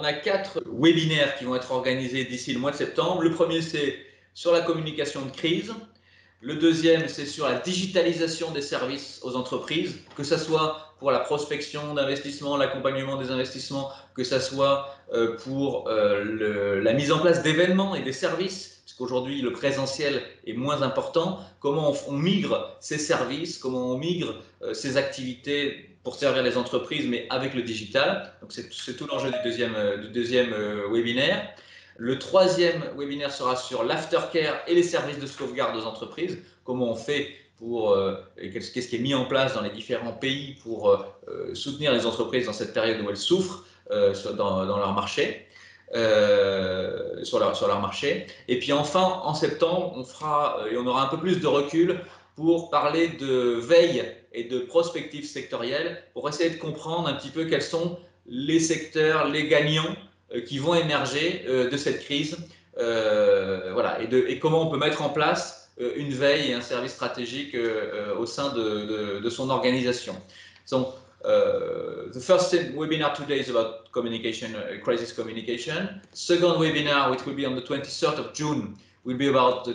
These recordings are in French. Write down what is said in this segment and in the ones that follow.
on a 4 webinaires qui vont être organisés d'ici le mois de septembre. Le premier, c'est sur la communication de crise. Le deuxième, c'est sur la digitalisation des services aux entreprises, que ce soit pour la prospection d'investissements, l'accompagnement des investissements, que ce soit pour la mise en place d'événements et des services, puisqu'aujourd'hui le présentiel est moins important. Comment on migre ces services, comment on migre ces activités pour servir les entreprises, mais avec le digital. Donc c'est tout l'enjeu du deuxième webinaire. Le troisième webinaire sera sur l'aftercare et les services de sauvegarde aux entreprises. Comment on fait pour, qu'est-ce qui est mis en place dans les différents pays pour soutenir les entreprises dans cette période où elles souffrent dans leur marché. Sur leur marché. Et puis enfin, en septembre, on aura un peu plus de recul pour parler de veille et de prospective sectorielle, pour essayer de comprendre un petit peu quels sont les secteurs, les gagnants qui vont émerger de cette crise, voilà, et comment on peut mettre en place une veille et un service stratégique au sein de son organisation. So, the first webinar today is about communication, crisis communication. Second webinar, which will be on the 23rd of June, will be about the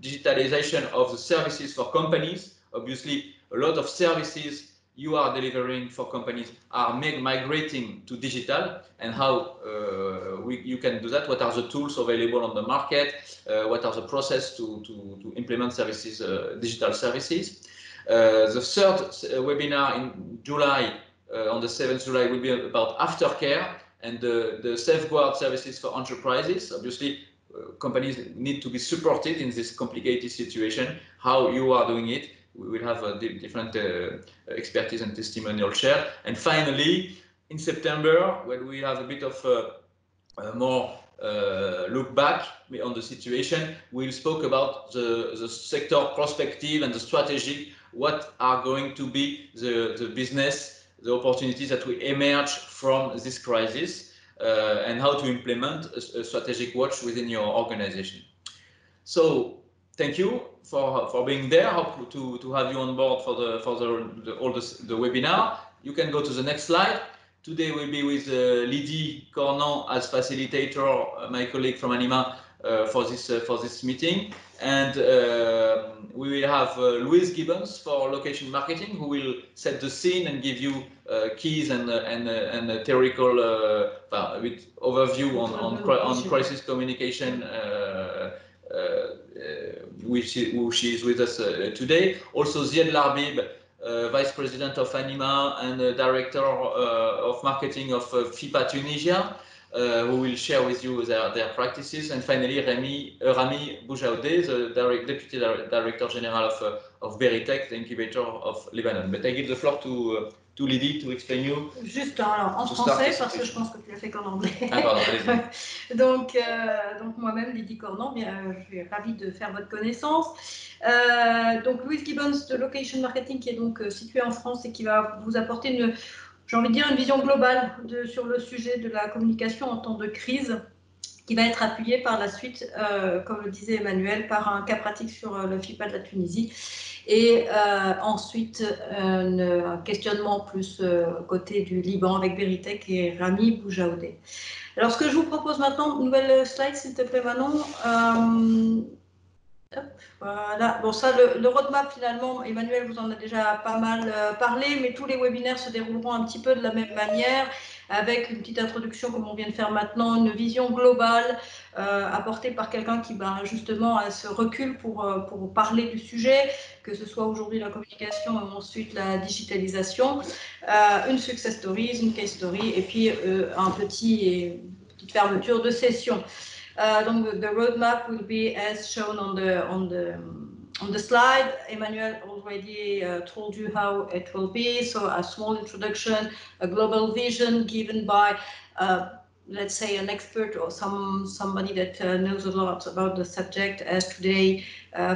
digitalization of the services for companies. Obviously, a lot of services you are delivering for companies are migrating to digital, and how you can do that. What are the tools available on the market? What are the process to implement services, digital services? The third webinar in July, on the 7th July, will be about aftercare and the safeguard services for enterprises. Obviously, companies need to be supported in this complicated situation. How you are doing it? We will have different expertise and testimonial share. And finally, in September, when we have a bit of more look back on the situation, we'll spoke about the sector prospective and the strategy, what are going to be the business, the opportunities that will emerge from this crisis, and how to implement a strategic watch within your organization. So thank you for being there. Hope to have you on board for the webinar. You can go to the next slide. Today we'll be with Lydie Cornan as facilitator, my colleague from Anima, for this meeting, and we will have Louise Gibbons for location marketing, who will set the scene and give you keys and a theoretical overview on crisis communication, who she is with us today. Also Ziad Larbib, Vice President of Anima and Director of Marketing of FIPA Tunisia, who will share with you their practices. And finally, Rami Boujaoudeh, the Deputy Director General of Beritech, the incubator of Lebanon. But I give the floor to Lydie to explain you. Juste en français, parce que je pense que tu l'as fait qu'en anglais. Ah, pardon, allez-y. donc moi-même, Lydie Cornan, je suis ravie de faire votre connaissance. Donc Louise Gibbons de Location Marketing, qui est donc située en France et qui va vous apporter j'ai envie de dire, une vision globale sur le sujet de la communication en temps de crise, qui va être appuyée par la suite, comme le disait Emmanuel, par un cas pratique sur le FIPA de la Tunisie, et ensuite un questionnement plus côté du Liban avec Beritech et Rami Boujaoudeh. Alors ce que je vous propose maintenant, nouvelle slide s'il te plaît Manon. Hop, voilà, bon ça le roadmap finalement, Emmanuel vous en a déjà pas mal parlé, mais tous les webinaires se dérouleront un petit peu de la même manière, avec une petite introduction comme on vient de faire maintenant, une vision globale apportée par quelqu'un qui justement a ce recul pour parler du sujet, que ce soit aujourd'hui la communication ou ensuite la digitalisation, une success story, une case story et puis une petite fermeture de session. Donc, the roadmap will be as shown on the slide. Emmanuel already told you how it will be. So, a small introduction, a global vision given by, let's say, an expert or somebody that knows a lot about the subject, as today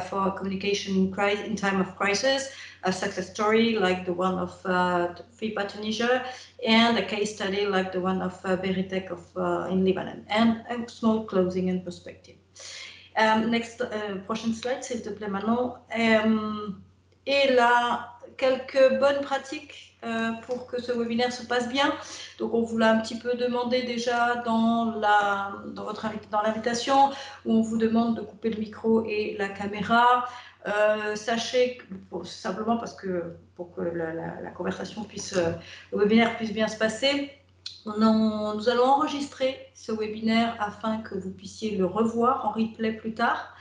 for communication in time of crisis, a success story like the one of FIPA Tunisia, and a case study like the one of Beritech in Lebanon, and a small closing and perspective. Next, prochaine slide, s'il te plaît, Manon. Et là, quelques bonnes pratiques pour que ce webinaire se passe bien. Donc on vous l'a un petit peu demandé déjà dans l'invitation, où on vous demande de couper le micro et la caméra. Sachez que, simplement parce que pour que la conversation puisse, le webinaire puisse bien se passer, nous allons enregistrer ce webinaire afin que vous puissiez le revoir en replay plus tard.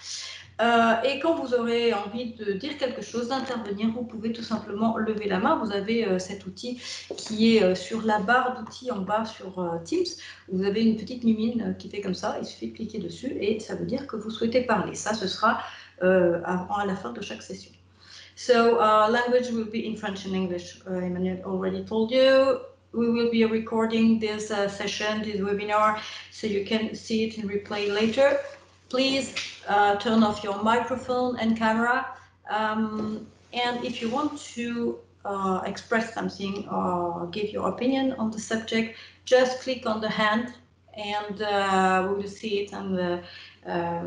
Et quand vous aurez envie de dire quelque chose, d'intervenir, vous pouvez tout simplement lever la main. Vous avez cet outil qui est sur la barre d'outils en bas sur Teams. Vous avez une petite lumine qui fait comme ça. Il suffit de cliquer dessus et ça veut dire que vous souhaitez parler. Ça, ce sera à la fin de chaque session. So language will be in French and English. Emmanuel already told you. We will be recording this session, this webinar, so you can see it in replay later. Please turn off your microphone and camera. And if you want to express something or give your opinion on the subject, just click on the hand and we will see it and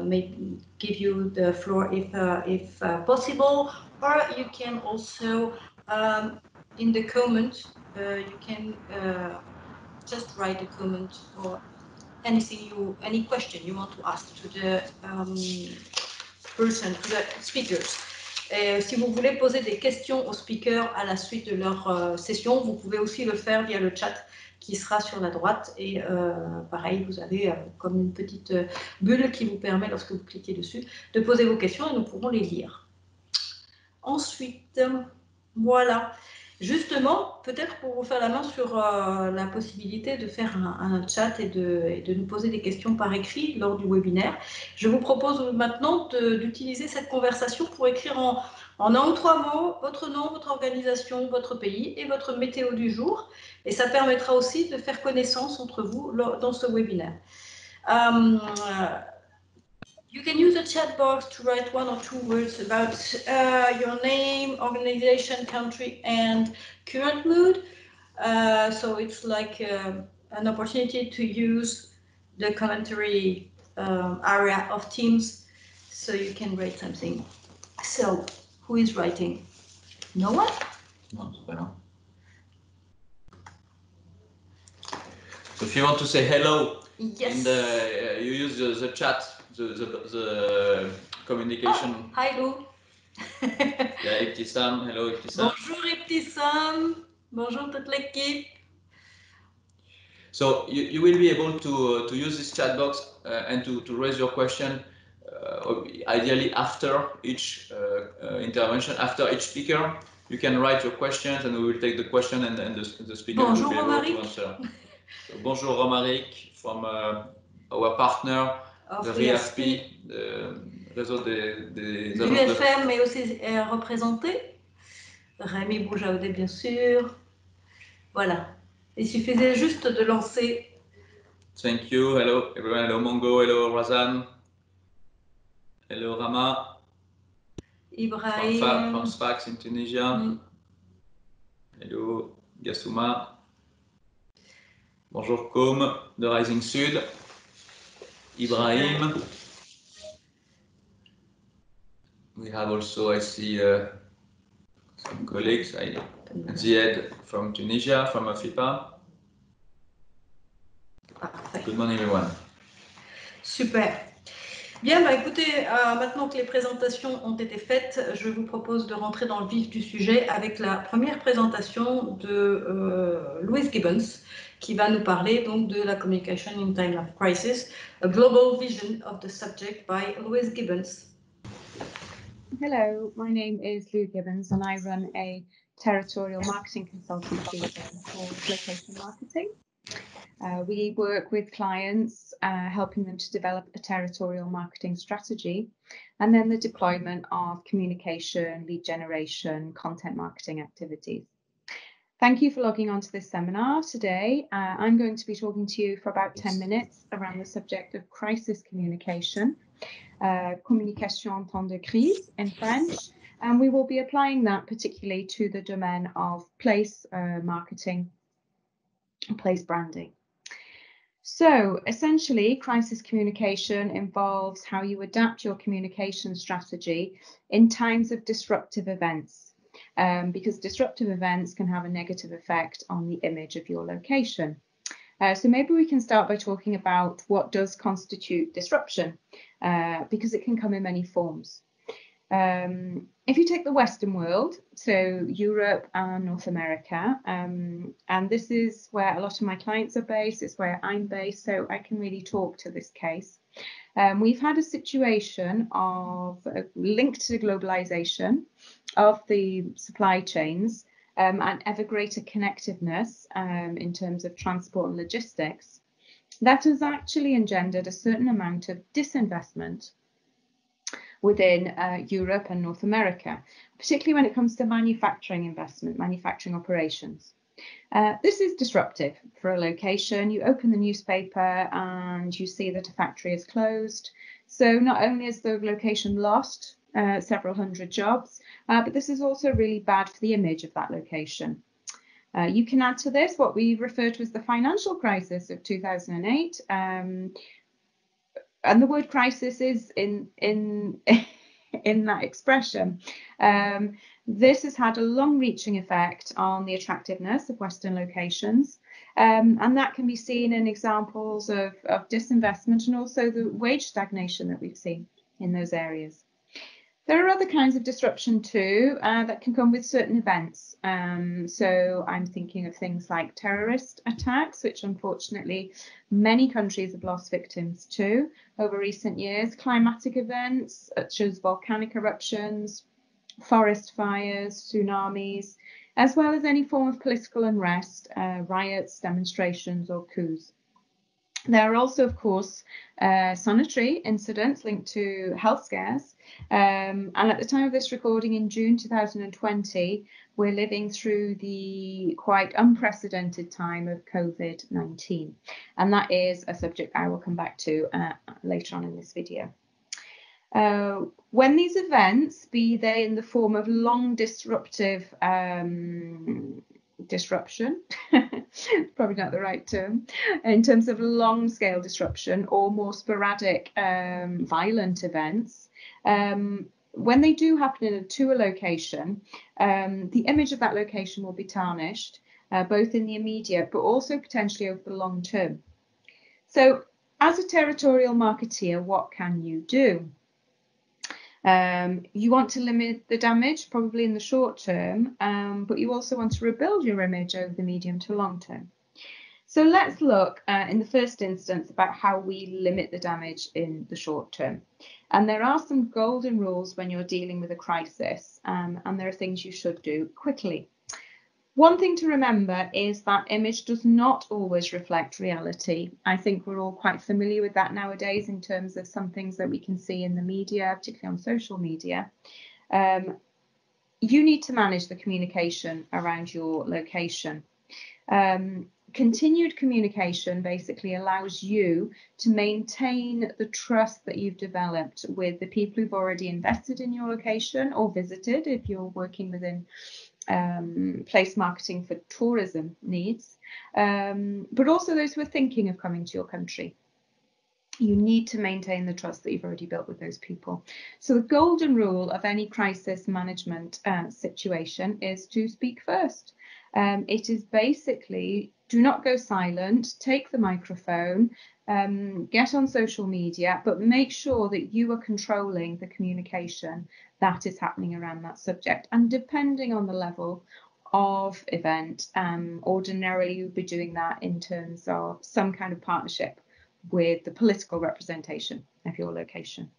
maybe give you the floor if possible. Or you can also, in the comment, you can just write a comment or any question you want to ask to the person, to the speakers. Si vous voulez poser des questions aux speakers à la suite de leur session, vous pouvez aussi le faire via le chat qui sera sur la droite. Et pareil, vous avez comme une petite bulle qui vous permet, lorsque vous cliquez dessus, de poser vos questions et nous pourrons les lire. Ensuite, voilà. Justement, peut-être pour vous faire la main sur la possibilité de faire un chat et de nous poser des questions par écrit lors du webinaire, je vous propose maintenant d'utiliser cette conversation pour écrire en 1 ou 3 mots votre nom, votre organisation, votre pays et votre météo du jour. Et ça permettra aussi de faire connaissance entre vous dans ce webinaire. You can use the chat box to write 1 or 2 words about your name, organization, country, and current mood. So it's like an opportunity to use the commentary area of Teams, so you can write something. So, who is writing? No one? No, no. So if you want to say hello, yes. In the, you use the chat. The communication. Oh, hi Lou. Yeah, Ibtissam. Hello Ibtissam. Bonjour Ibtissam. Bonjour toute l'équipe. So you will be able to use this chat box and to raise your question ideally after each intervention, after each speaker. You can write your questions and we will take the question and the speaker Bonjour, will be able Romaric. to answer. So, bonjour Romaric from our partner. De RIASP, réseau des l'UFM est aussi représenté. Rémi Boujaoudé, bien sûr. Voilà. Il suffisait juste de lancer. Thank you. Hello, everyone. Hello, Mongo. Hello, Razan. Hello, Rama. Ibrahim. From Sfax in Tunisia. Hello, Gassouma. Bonjour, Com de Rising Sud. Ibrahim. We have also, I see, some colleagues. Zied from Tunisia, from AFIPA. Good morning, everyone. Super. Bien, bah, écoutez, maintenant que les présentations ont été faites, je vous propose de rentrer dans le vif du sujet avec la première présentation de Louise Gibbons, qui va nous parler donc de la Communication in Time of Crisis, a global vision of the subject by Louise Gibbons. Hello, my name is Lou Gibbons and I run a territorial marketing consultancy called Location Marketing. We work with clients, helping them to develop a territorial marketing strategy and then the deployment of communication, lead generation, content marketing activities. Thank you for logging on to this seminar today. I'm going to be talking to you for about 10 minutes around the subject of crisis communication. Communication en temps de crise in French, and we will be applying that particularly to the domain of place marketing and place branding. So essentially, crisis communication involves how you adapt your communication strategy in times of disruptive events. because disruptive events can have a negative effect on the image of your location. So maybe we can start by talking about what does constitute disruption, because it can come in many forms. If you take the Western world, so Europe and North America, and this is where a lot of my clients are based, it's where I'm based, so I can really talk to this case. We've had a situation of linked to globalization of the supply chains, and ever greater connectiveness in terms of transport and logistics. That has actually engendered a certain amount of disinvestment within Europe and North America, particularly when it comes to manufacturing investment, manufacturing operations. This is disruptive for a location. You open the newspaper and you see that a factory is closed. So not only is the location lost several hundred jobs, but this is also really bad for the image of that location. You can add to this what we refer to as the financial crisis of 2008. And the word crisis is in that expression. This has had a long-reaching effect on the attractiveness of Western locations, and that can be seen in examples of disinvestment and also the wage stagnation that we've seen in those areas. There are other kinds of disruption too that can come with certain events. So I'm thinking of things like terrorist attacks, which unfortunately many countries have lost victims to over recent years, climatic events such as volcanic eruptions, forest fires, tsunamis, as well as any form of political unrest, riots, demonstrations or coups. There are also, of course, sanitary incidents linked to health scares. And at the time of this recording in June 2020, we're living through the quite unprecedented time of COVID-19. And that is a subject I will come back to later on in this video. When these events, be they in the form of long disruptive disruption, probably not the right term, in terms of long scale disruption or more sporadic violent events, when they do happen to a location, the image of that location will be tarnished, both in the immediate but also potentially over the long term. So as a territorial marketeer, what can you do? You want to limit the damage probably in the short term, but you also want to rebuild your image over the medium to long term. So let's look in the first instance about how we limit the damage in the short term. And there are some golden rules when you're dealing with a crisis, and there are things you should do quickly. One thing to remember is that image does not always reflect reality. I think we're all quite familiar with that nowadays in terms of some things that we can see in the media, particularly on social media. You need to manage the communication around your location. Continued communication basically allows you to maintain the trust that you've developed with the people who've already invested in your location or visited if you're working within place marketing for tourism needs, but also those who are thinking of coming to your country. You need to maintain the trust that you've already built with those people. So the golden rule of any crisis management situation is to speak first. It is basically do not go silent, take the microphone, get on social media, but make sure that you are controlling the communication that is happening around that subject. And depending on the level of event, ordinarily you'd be doing that in terms of some kind of partnership with the political representation of your location.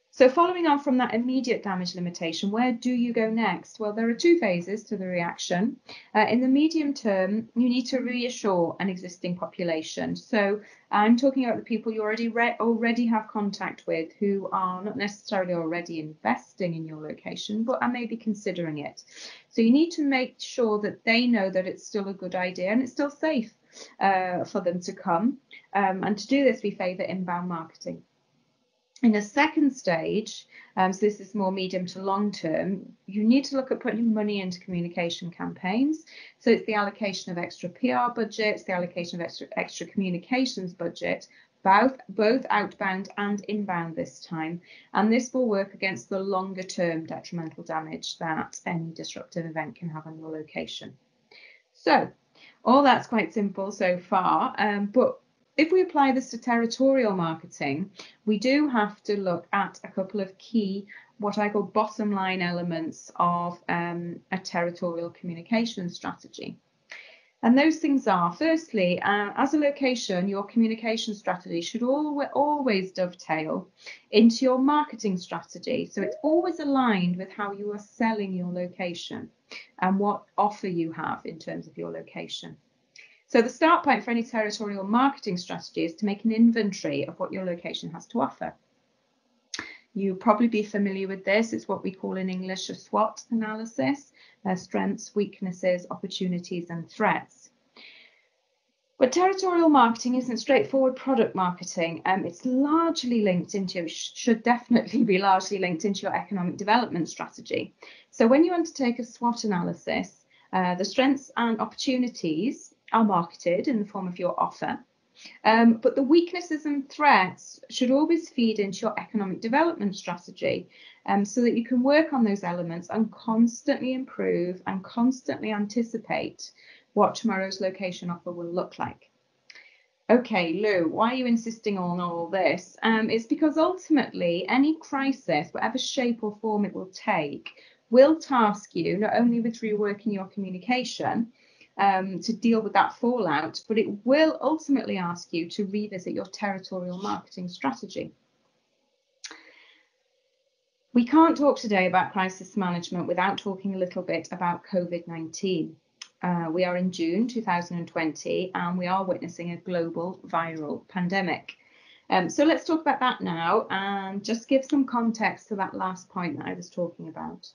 So following on from that immediate damage limitation, where do you go next? Well, there are two phases to the reaction. In the medium term, you need to reassure an existing population. So I'm talking about the people you already have contact with who are not necessarily already investing in your location, but are maybe considering it. So you need to make sure that they know that it's still a good idea and it's still safe for them to come. And to do this, we favour inbound marketing. In a second stage, so this is more medium to long term, you need to look at putting money into communication campaigns. So it's the allocation of extra PR budgets, the allocation of extra communications budget both outbound and inbound this time, and this will work against the longer term detrimental damage that any disruptive event can have on your location. So all that's quite simple so far, but if we apply this to territorial marketing, we do have to look at a couple of key, what I call bottom line elements of a territorial communication strategy. And those things are, firstly, as a location, your communication strategy should always dovetail into your marketing strategy. So it's always aligned with how you are selling your location and what offer you have in terms of your location. So the start point for any territorial marketing strategy is to make an inventory of what your location has to offer. You'll probably be familiar with this. It's what we call in English a SWOT analysis, strengths, weaknesses, opportunities, and threats. But territorial marketing isn't straightforward product marketing. It's largely linked into, should definitely be largely linked into your economic development strategy. So when you undertake a SWOT analysis, the strengths and opportunities are marketed in the form of your offer. But the weaknesses and threats should always feed into your economic development strategy, so that you can work on those elements and constantly improve and constantly anticipate what tomorrow's location offer will look like. Okay, Lou, why are you insisting on all this? It's because ultimately any crisis, whatever shape or form it will take, will task you not only with reworking your communication, to deal with that fallout, but it will ultimately ask you to revisit your territorial marketing strategy. We can't talk today about crisis management without talking a little bit about COVID-19. We are in June 2020 and we are witnessing a global viral pandemic. So let's talk about that now and just give some context to that last point that I was talking about.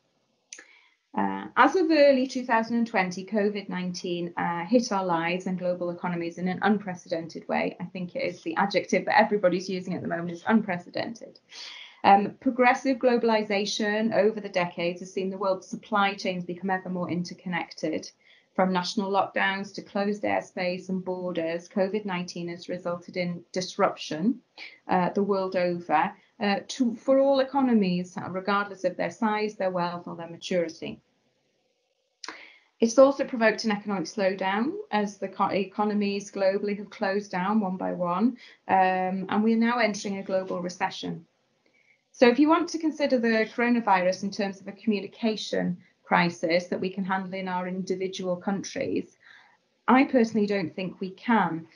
As of early 2020, COVID-19 hit our lives and global economies in an unprecedented way. I think it is the adjective that everybody's using at the moment, is unprecedented. Progressive globalization over the decades has seen the world's supply chains become ever more interconnected. From national lockdowns to closed airspace and borders, COVID-19 has resulted in disruption the world over for all economies, regardless of their size, their wealth, or their maturity. It's also provoked an economic slowdown as the economies globally have closed down one by one, and we are now entering a global recession. So if you want to consider the coronavirus in terms of a communication crisis that we can handle in our individual countries, I personally don't think we can.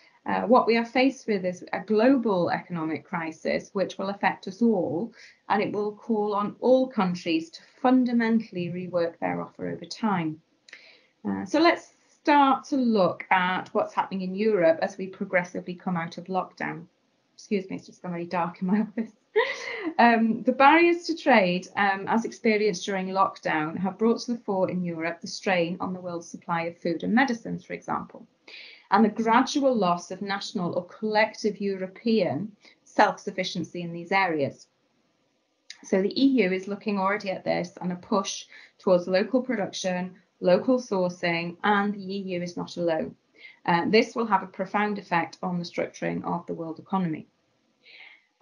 What we are faced with is a global economic crisis which will affect us all, and it will call on all countries to fundamentally rework their offer over time. So let's start to look at what's happening in Europe as we progressively come out of lockdown. Excuse me, it's just gone very dark in my office. The barriers to trade, as experienced during lockdown, have brought to the fore in Europe the strain on the world's supply of food and medicines, for example, and the gradual loss of national or collective European self-sufficiency in these areas. So the EU is looking already at this and a push towards local production, local sourcing, and the EU is not alone. This will have a profound effect on the structuring of the world economy.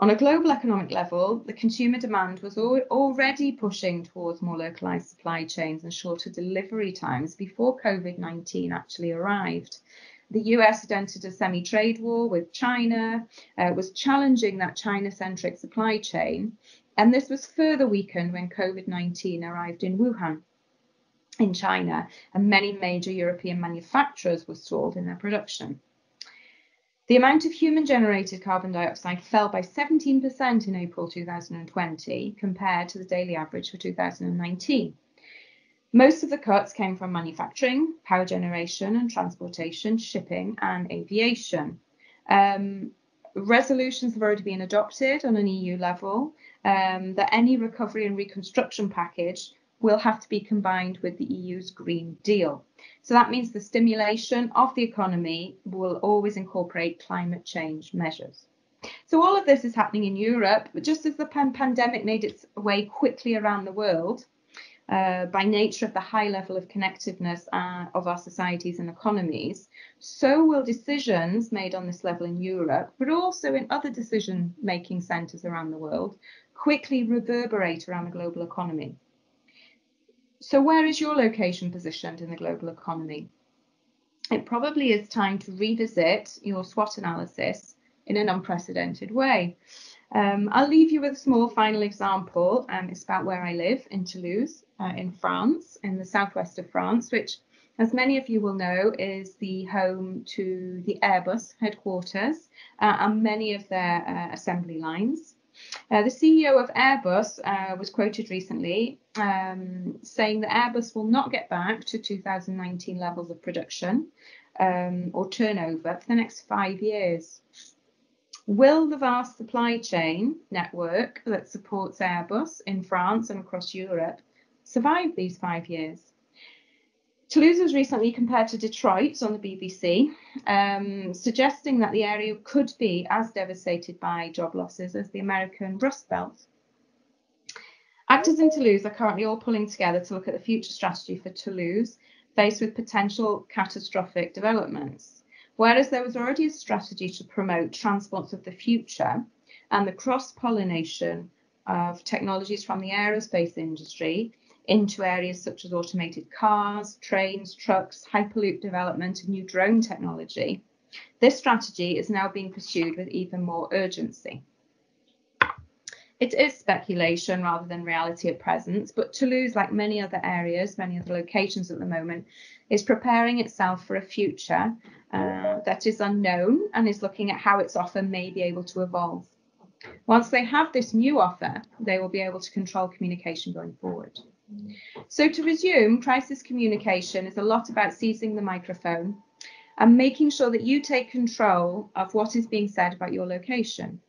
On a global economic level, the consumer demand was already pushing towards more localized supply chains and shorter delivery times before COVID-19 actually arrived. The US had entered a semi-trade war with China, was challenging that China-centric supply chain, and this was further weakened when COVID-19 arrived in Wuhan, in China, and many major European manufacturers were stalled in their production. The amount of human-generated carbon dioxide fell by 17% in April 2020 compared to the daily average for 2019. Most of the cuts came from manufacturing, power generation and transportation, shipping and aviation. Resolutions have already been adopted on an EU level that any recovery and reconstruction package will have to be combined with the EU's Green Deal. So that means the stimulation of the economy will always incorporate climate change measures. So all of this is happening in Europe, but just as the pandemic made its way quickly around the world, by nature of the high level of connectiveness of our societies and economies, so will decisions made on this level in Europe, but also in other decision-making centres around the world, quickly reverberate around the global economy. So where is your location positioned in the global economy? It probably is time to revisit your SWOT analysis in an unprecedented way. I'll leave you with a small final example. It's about where I live in Toulouse, in France, in the southwest of France, which, as many of you will know, is the home to the Airbus headquarters and many of their assembly lines. The CEO of Airbus was quoted recently saying that Airbus will not get back to 2019 levels of production or turnover for the next 5 years. Will the vast supply chain network that supports Airbus in France and across Europe survive these 5 years? Toulouse was recently compared to Detroit on the BBC, suggesting that the area could be as devastated by job losses as the American Rust Belt. Actors in Toulouse are currently all pulling together to look at the future strategy for Toulouse, faced with potential catastrophic developments. Whereas there was already a strategy to promote transports of the future and the cross-pollination of technologies from the aerospace industry into areas such as automated cars, trains, trucks, Hyperloop development, and new drone technology, this strategy is now being pursued with even more urgency. It is speculation rather than reality at present, but Toulouse, like many other areas, many other locations at the moment, is preparing itself for a future that is unknown and is looking at how its offer may be able to evolve. Once they have this new offer, they will be able to control communication going forward. So to resume, crisis communication is a lot about seizing the microphone and making sure that you take control of what is being said about your location.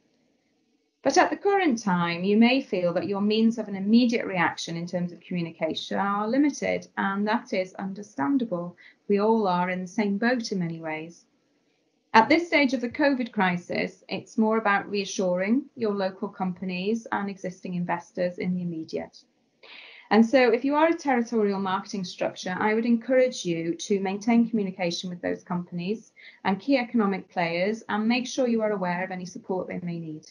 But at the current time, you may feel that your means of an immediate reaction in terms of communication are limited, and that is understandable. We all are in the same boat in many ways. At this stage of the COVID crisis, it's more about reassuring your local companies and existing investors in the immediate. And so if you are a territorial marketing structure, I would encourage you to maintain communication with those companies and key economic players and make sure you are aware of any support they may need.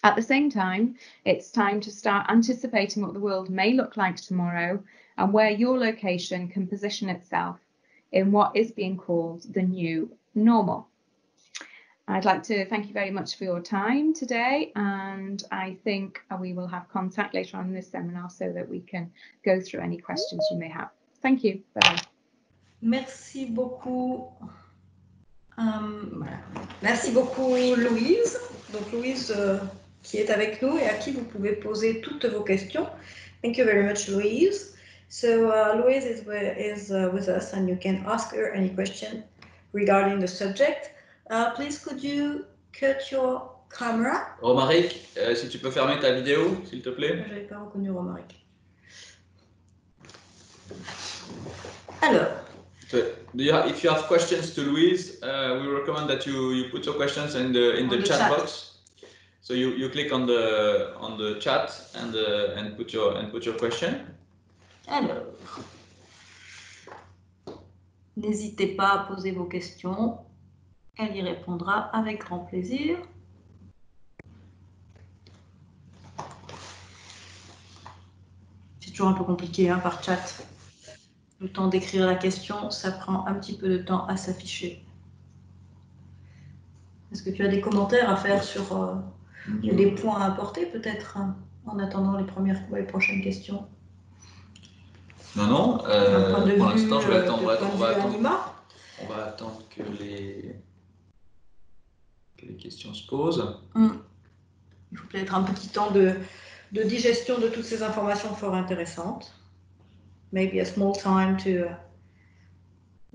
At the same time, it's time to start anticipating what the world may look like tomorrow and where your location can position itself in what is being called the new normal. I'd like to thank you very much for your time today, and I think we will have contact later on in this seminar so that we can go through any questions you may have. Thank you. Bye-bye. Merci beaucoup. Merci beaucoup Louise. Donc Louise qui est avec nous et à qui vous pouvez poser toutes vos questions. Thank you very much, Louise. So Louise is with us, and you can ask her any question regarding the subject. Please, could you cut your camera? Romaric, si tu peux fermer ta vidéo, s'il te plaît. J'avais pas reconnu Romaric. Alors. So, if you have questions to Louise, we recommend that you put your questions in the chat box. So you click on the chat and put your question. Alors, n'hésitez pas à poser vos questions. Elle y répondra avec grand plaisir. C'est toujours un peu compliqué hein, par chat. Le temps d'écrire la question, ça prend un petit peu de temps à s'afficher. Est-ce que tu as des commentaires à faire sur des points à apporter peut-être en attendant les prochaines questions? Non, pour l'instant, je vais attendre. On va attendre que les questions se posent. Il faut peut-être un petit temps de digestion de toutes ces informations fort intéressantes. Maybe a small time to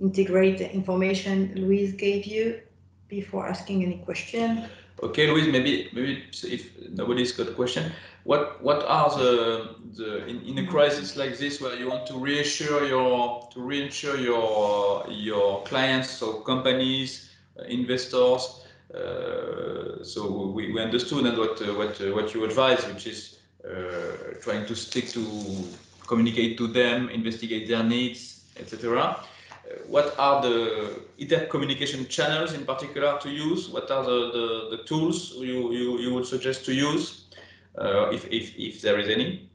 integrate the information Louise gave you before asking any question. Okay, Louise, maybe if nobody's got a question, what are the in a crisis like this where you want to reassure your clients, so companies, investors, so we understood and what you advise, which is trying to stick to communicate to them, investigate their needs, etc. What are the intercommunication channels in particular to use? What are the tools you would suggest to use, if there is any?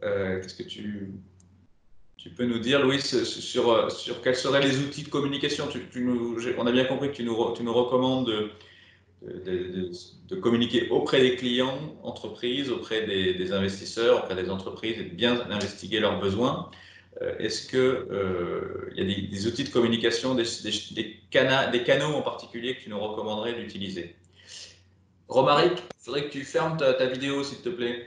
Qu'est-ce que tu peux nous dire, Louis, sur quels seraient les outils de communication? On a bien compris que tu nous recommandes de communiquer auprès des clients, entreprises, auprès des investisseurs, auprès des entreprises, et de bien investiguer leurs besoins. Est-ce qu'il y a des outils de communication, des canaux en particulier que tu nous recommanderais d'utiliser? Romaric, il faudrait que tu fermes ta vidéo, s'il te plaît.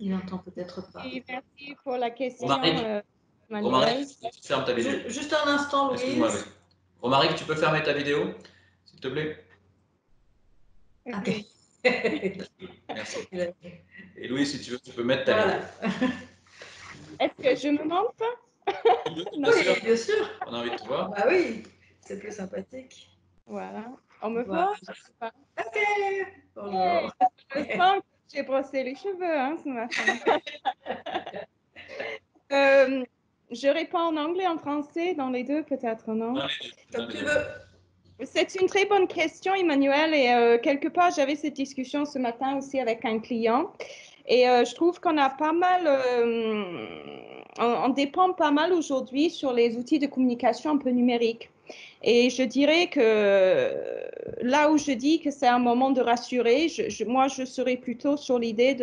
Il n'entend peut-être pas. Oui, merci pour la question, Romaric, tu fermes ta vidéo. Juste un instant, Louise. Excuse-moi, Louis. Romaric, tu peux fermer ta vidéo, s'il te plaît? Ok. Merci. Et Louis, si tu veux, tu peux mettre ta vidéo. Est-ce que je me montre? Oui, bien sûr. On a envie de te voir. Bah oui, c'est plus sympathique. Voilà. On me voit? Ok. Bonjour. Je sens que j'ai brossé les cheveux ce matin. Je réponds en anglais, en français, dans les deux peut-être, non? Comme tu veux. C'est une très bonne question, Emmanuel, et quelque part, j'avais cette discussion ce matin aussi avec un client, et je trouve qu'on a pas mal, on dépend pas mal aujourd'hui sur les outils de communication un peu numériques. Et je dirais que là où je dis que c'est un moment de rassurer, moi, je serais plutôt sur l'idée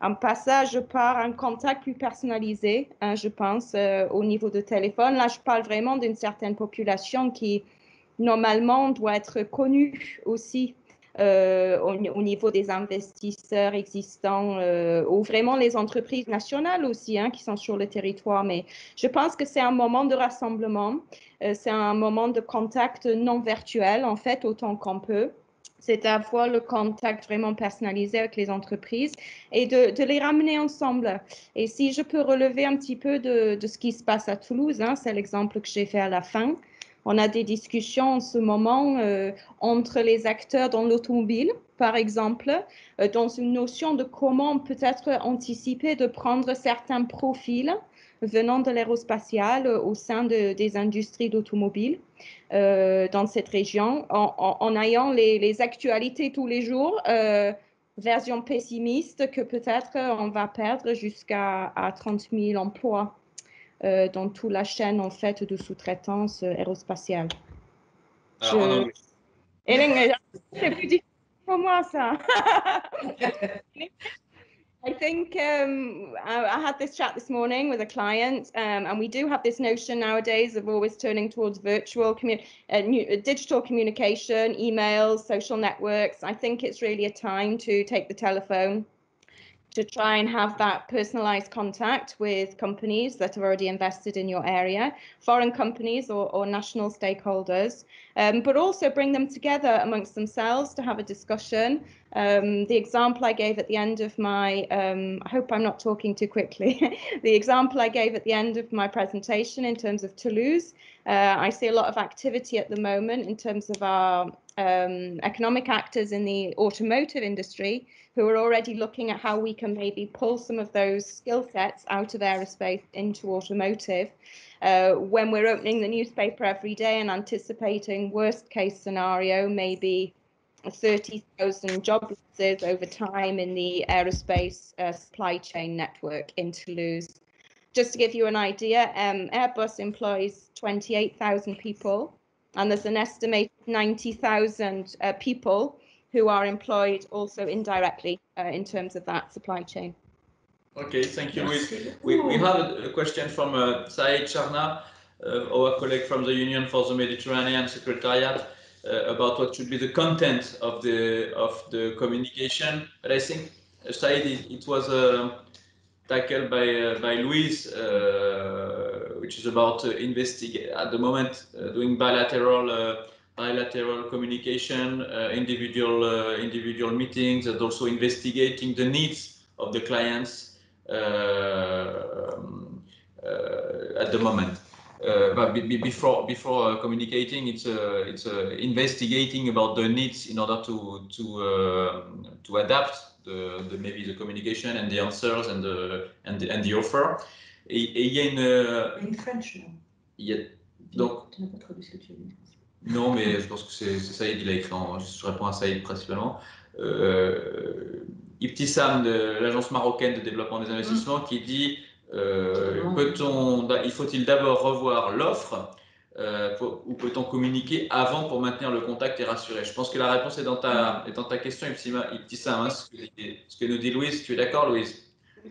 un passage par un contact plus personnalisé, je pense, au niveau de téléphone. Là, je parle vraiment d'une certaine population qui, normalement, doit être connue aussi au niveau des investisseurs existants ou vraiment les entreprises nationales aussi qui sont sur le territoire. Mais je pense que c'est un moment de rassemblement, c'est un moment de contact non virtuel, en fait, autant qu'on peut. C'est à la fois le contact vraiment personnalisé avec les entreprises et de les ramener ensemble. Et si je peux relever un petit peu de ce qui se passe à Toulouse, c'est l'exemple que j'ai fait à la fin. On a des discussions en ce moment entre les acteurs dans l'automobile, par exemple, dans une notion de comment peut-être anticiper de prendre certains profils venant de l'aérospatial au sein des industries d'automobile dans cette région, en ayant les actualités tous les jours, version pessimiste que peut-être on va perdre jusqu'à 30 000 emplois dans toute la chaîne en fait de sous-traitance aérospatiale. Alors, en anglais. C'est plus difficile pour moi ça. I think I had this chat this morning with a client, and we do have this notion nowadays of always turning towards virtual digital communication, emails, social networks. I think it's really a time to take the telephone to try and have that personalized contact with companies that have already invested in your area, foreign companies or national stakeholders, but also bring them together amongst themselves to have a discussion. The example I gave at the end of my, I hope I'm not talking too quickly, the example I gave at the end of my presentation in terms of Toulouse, I see a lot of activity at the moment in terms of our economic actors in the automotive industry who are already looking at how we can maybe pull some of those skill sets out of aerospace into automotive. When we're opening the newspaper every day and anticipating worst case scenario, maybe 30,000 job losses over time in the aerospace supply chain network in Toulouse. Just to give you an idea, Airbus employs 28,000 people, and there's an estimated 90,000 people who are employed also indirectly in terms of that supply chain. Okay, thank you, Louise. We have a question from Saeed Charna, our colleague from the Union for the Mediterranean Secretariat, about what should be the content of the communication. But I think, Saeed, it was tackled by Louise, which is about investigate at the moment doing bilateral communication, individual meetings, and also investigating the needs of the clients at the moment. But before communicating, it's investigating about the needs in order to adapt maybe the communication and the answers and the offer. Et il y a In French, non. Donc, tu n'as pas traduit ce que tu as dit. Non, mais je pense que c'est Saïd, il a écrit je réponds à Saïd principalement. Ibtissam de l'agence marocaine de développement des investissements qui dit faut-il d'abord revoir l'offre ou peut-on communiquer avant pour maintenir le contact et rassurer? Je pense que la réponse est dans ta question, Ibtissam, hein, ce que nous dit Louise. Tu es d'accord, Louise?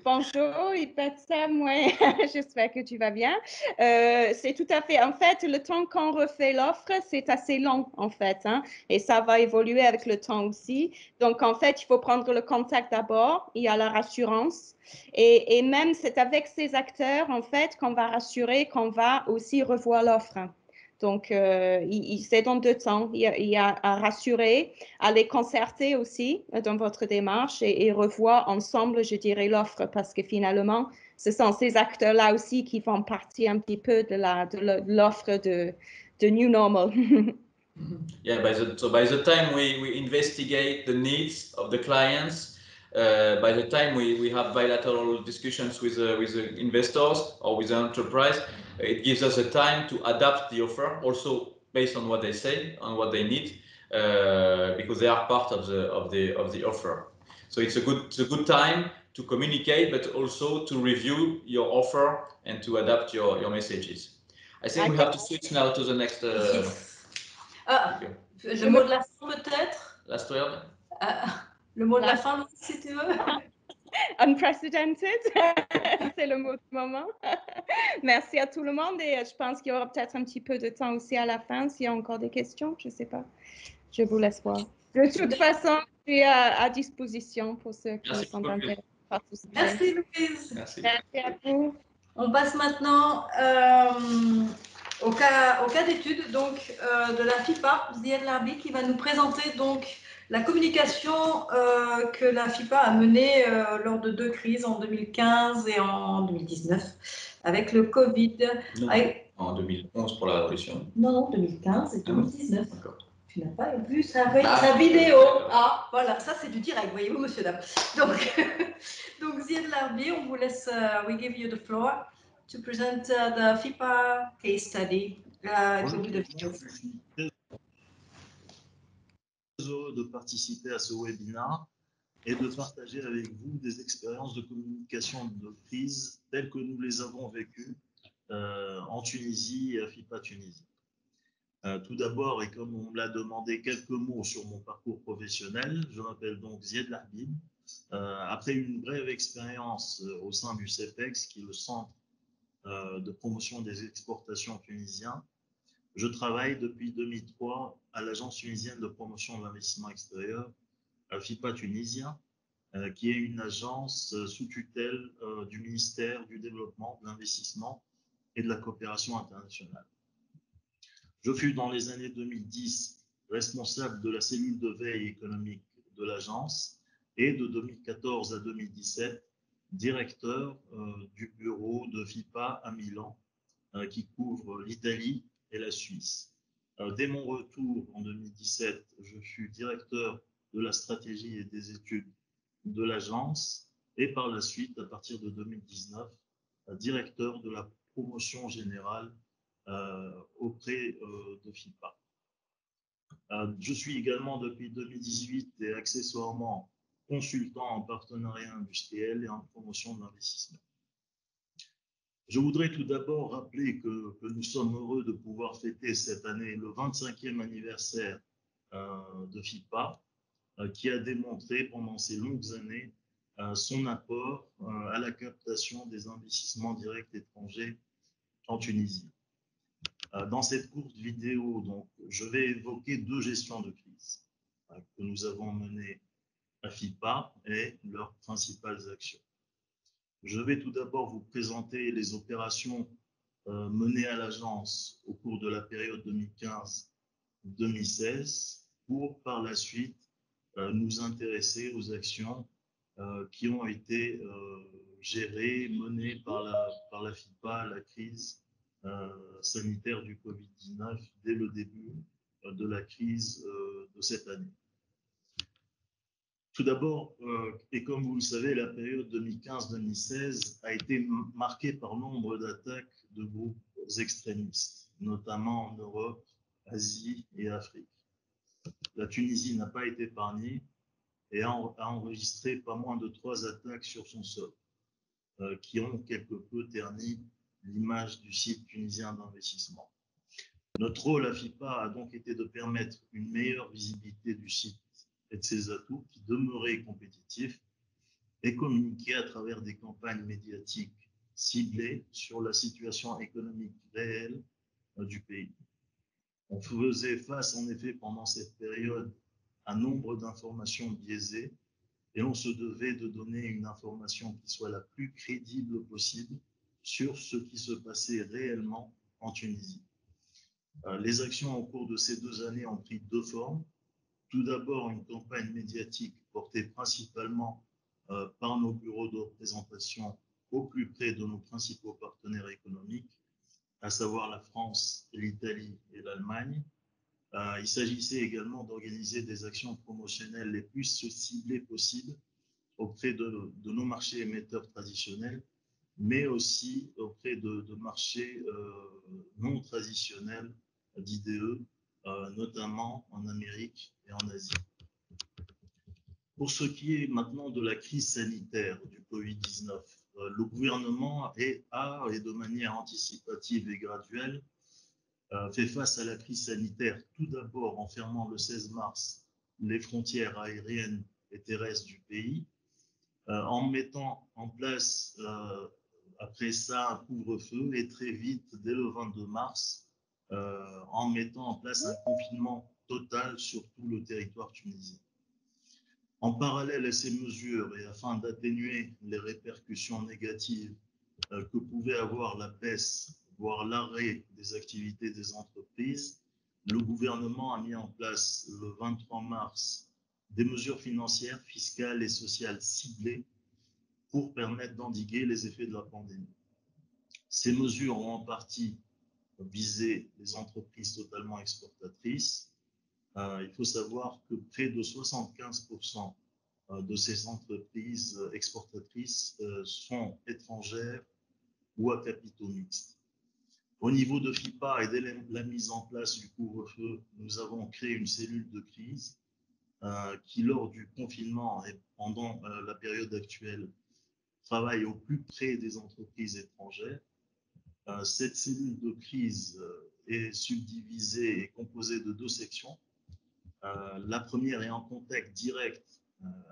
Bonjour, Ibtissam, ouais, j'espère que tu vas bien. C'est tout à fait, en fait, le temps qu'on refait l'offre, c'est assez long, en fait, hein, et ça va évoluer avec le temps aussi. Donc, en fait, il faut prendre le contact d'abord, il y a la rassurance, et même c'est avec ces acteurs, en fait, qu'on va rassurer, qu'on va aussi revoir l'offre. Donc, c'est dans 2 temps. Il y a à rassurer, à les concerter aussi dans votre démarche et revoir ensemble, je dirais, l'offre parce que finalement, ce sont ces acteurs-là aussi qui font partie un petit peu de l'offre de New Normal. Yeah, by the time we investigate the needs of the clients, by the time we have bilateral discussions with the investors or with the enterprise, it gives us a time to adapt the offer, also based on what they say, on what they need, because they are part of the offer. So it's a good time to communicate, but also to review your offer and to adapt your messages. I think we have to switch now to the next. Le mot de la fin peut-être. Last word. Le mot de la fin, si tu veux. Unprecedented, c'est le mot du moment. Merci à tout le monde et je pense qu'il y aura peut-être un petit peu de temps aussi à la fin s'il y a encore des questions, je ne sais pas. Je vous laisse voir. De toute façon, je suis à disposition pour ceux qui sont intéressés par tout ça. Merci Louise. Merci. Merci à vous. On passe maintenant au cas d'étude donc de la FIPA, Ziad Larbi, qui va nous présenter donc la communication que la FIPA a menée lors de 2 crises en 2015 et en 2019 avec le Covid. Non, en 2011 pour la révolution. Non, 2015 et 2019. D'accord. Tu n'as pas vu sa vidéo. Ah, voilà, ça c'est du direct, voyez-vous, monsieur, dame. Donc Ziad Larbi, on vous laisse, we give you the floor to present the FIPA case study. Bonjour, je suis très heureux de participer à ce webinaire et de partager avec vous des expériences de communication de crise telles que nous les avons vécues en Tunisie et à FIPA Tunisie. Tout d'abord, et comme on me l'a demandé, quelques mots sur mon parcours professionnel. Je m'appelle donc Ziad Larbi. Après une brève expérience au sein du CEPEX, qui est le centre de promotion des exportations tunisiens, je travaille depuis 2003 à l'Agence tunisienne de promotion de l'investissement extérieur, FIPA Tunisien, qui est une agence sous tutelle du ministère du Développement, de l'Investissement et de la Coopération internationale. Je fus dans les années 2010 responsable de la cellule de veille économique de l'agence et de 2014 à 2017 directeur du bureau de FIPA à Milan qui couvre l'Italie et la Suisse. Dès mon retour en 2017, je fus directeur de la stratégie et des études de l'agence et par la suite, à partir de 2019, directeur de la promotion générale auprès de FIPA. Je suis également depuis 2018 et accessoirement consultant en partenariat industriel et en promotion de l'investissement. Je voudrais tout d'abord rappeler que nous sommes heureux de pouvoir fêter cette année le 25e anniversaire de FIPA, qui a démontré pendant ces longues années son apport à la captation des investissements directs étrangers en Tunisie. Dans cette courte vidéo, donc, je vais évoquer 2 gestions de crise que nous avons menées à FIPA et leurs principales actions. Je vais tout d'abord vous présenter les opérations menées à l'agence au cours de la période 2015-2016 pour par la suite nous intéresser aux actions qui ont été gérées, menées par la FIPA à la crise sanitaire du Covid-19 dès le début de la crise de cette année. Tout d'abord, et comme vous le savez, la période 2015-2016 a été marquée par nombre d'attaques de groupes extrémistes, notamment en Europe, Asie et Afrique. La Tunisie n'a pas été épargnée et a enregistré pas moins de 3 attaques sur son sol, qui ont quelque peu terni l'image du site tunisien d'investissement. Notre rôle à FIPA a donc été de permettre une meilleure visibilité du site et de ses atouts qui demeuraient compétitifs et communiquer à travers des campagnes médiatiques ciblées sur la situation économique réelle du pays. On faisait face en effet pendant cette période à nombre d'informations biaisées et on se devait de donner une information qui soit la plus crédible possible sur ce qui se passait réellement en Tunisie. Les actions au cours de ces 2 années ont pris 2 formes. Tout d'abord, une campagne médiatique portée principalement par nos bureaux de représentation au plus près de nos principaux partenaires économiques, à savoir la France, l'Italie et l'Allemagne. Il s'agissait également d'organiser des actions promotionnelles les plus ciblées possibles auprès de nos marchés émetteurs traditionnels, mais aussi auprès de marchés non traditionnels d'IDE, notamment en Amérique et en Asie. Pour ce qui est maintenant de la crise sanitaire du Covid-19, le gouvernement a, et de manière anticipative et graduelle, fait face à la crise sanitaire, tout d'abord en fermant le 16 mars les frontières aériennes et terrestres du pays, en mettant en place, après ça, un couvre-feu et très vite, dès le 22 mars, en mettant en place un confinement total sur tout le territoire tunisien. En parallèle à ces mesures et afin d'atténuer les répercussions négatives que pouvait avoir la baisse, voire l'arrêt des activités des entreprises, le gouvernement a mis en place le 23 mars des mesures financières, fiscales et sociales ciblées pour permettre d'endiguer les effets de la pandémie. Ces mesures ont en partie visé les entreprises totalement exportatrices. Il faut savoir que près de 75% de ces entreprises exportatrices sont étrangères ou à capitaux mixtes. Au niveau de FIPA et dès la mise en place du couvre-feu, nous avons créé une cellule de crise qui, lors du confinement et pendant la période actuelle, travaille au plus près des entreprises étrangères. Cette cellule de crise est subdivisée et composée de 2 sections. La première est en contact direct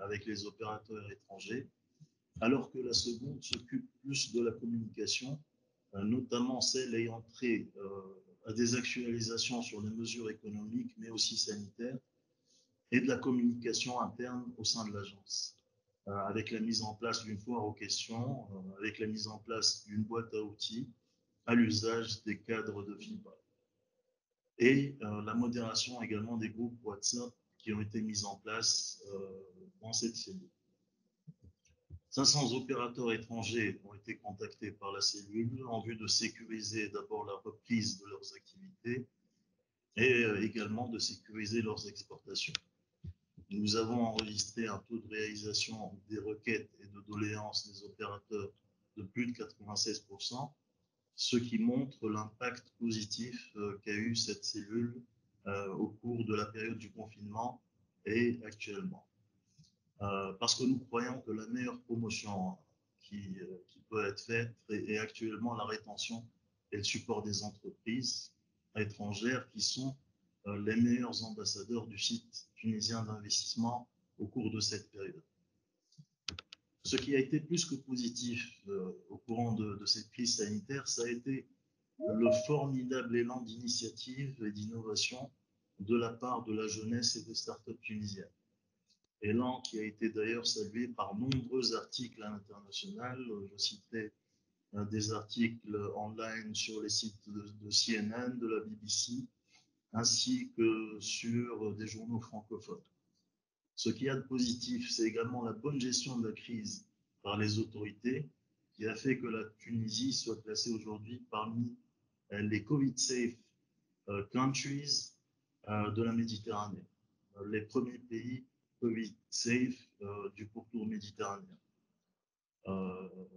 avec les opérateurs étrangers, alors que la seconde s'occupe plus de la communication, notamment celle ayant trait à des actualisations sur les mesures économiques, mais aussi sanitaires, et de la communication interne au sein de l'agence, avec la mise en place d'une foire aux questions, avec la mise en place d'une boîte à outils à l'usage des cadres de FIPA, et la modération également des groupes WhatsApp qui ont été mis en place dans cette cellule. 500 opérateurs étrangers ont été contactés par la cellule en vue de sécuriser d'abord la reprise de leurs activités et également de sécuriser leurs exportations. Nous avons enregistré un taux de réalisation des requêtes et de doléances des opérateurs de plus de 96%, ce qui montre l'impact positif qu'a eu cette cellule au cours de la période du confinement et actuellement. Parce que nous croyons que la meilleure promotion qui peut être faite est actuellement la rétention et le support des entreprises étrangères qui sont les meilleurs ambassadeurs du site tunisien d'investissement au cours de cette période. Ce qui a été plus que positif au courant de cette crise sanitaire, ça a été le formidable élan d'initiative et d'innovation de la part de la jeunesse et des startups tunisiennes. Élan qui a été d'ailleurs salué par nombreux articles à l'international. Je citerai des articles online sur les sites de CNN, de la BBC, ainsi que sur des journaux francophones. Ce qu'il y a de positif, c'est également la bonne gestion de la crise par les autorités, qui a fait que la Tunisie soit classée aujourd'hui parmi les Covid-safe countries de la Méditerranée. Les premiers pays Covid safe du pourtour méditerranéen.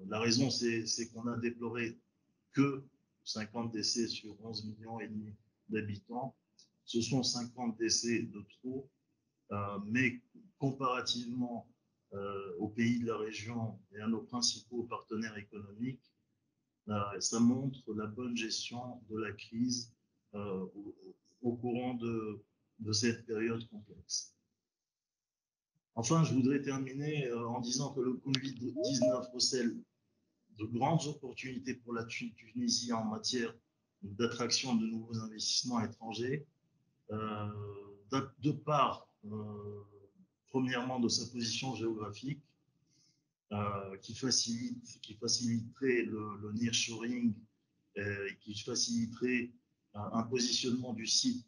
La raison, c'est qu'on a déploré que 50 décès sur 11,5 millions d'habitants. Ce sont 50 décès de trop, mais comparativement aux pays de la région et à nos principaux partenaires économiques, ça montre la bonne gestion de la crise au courant de cette période complexe. Enfin, je voudrais terminer en disant que le Covid-19 recèle de grandes opportunités pour la Tunisie en matière d'attraction de nouveaux investissements étrangers, de part, premièrement, de sa position géographique, qui faciliterait le nearshoring, qui faciliterait un positionnement du site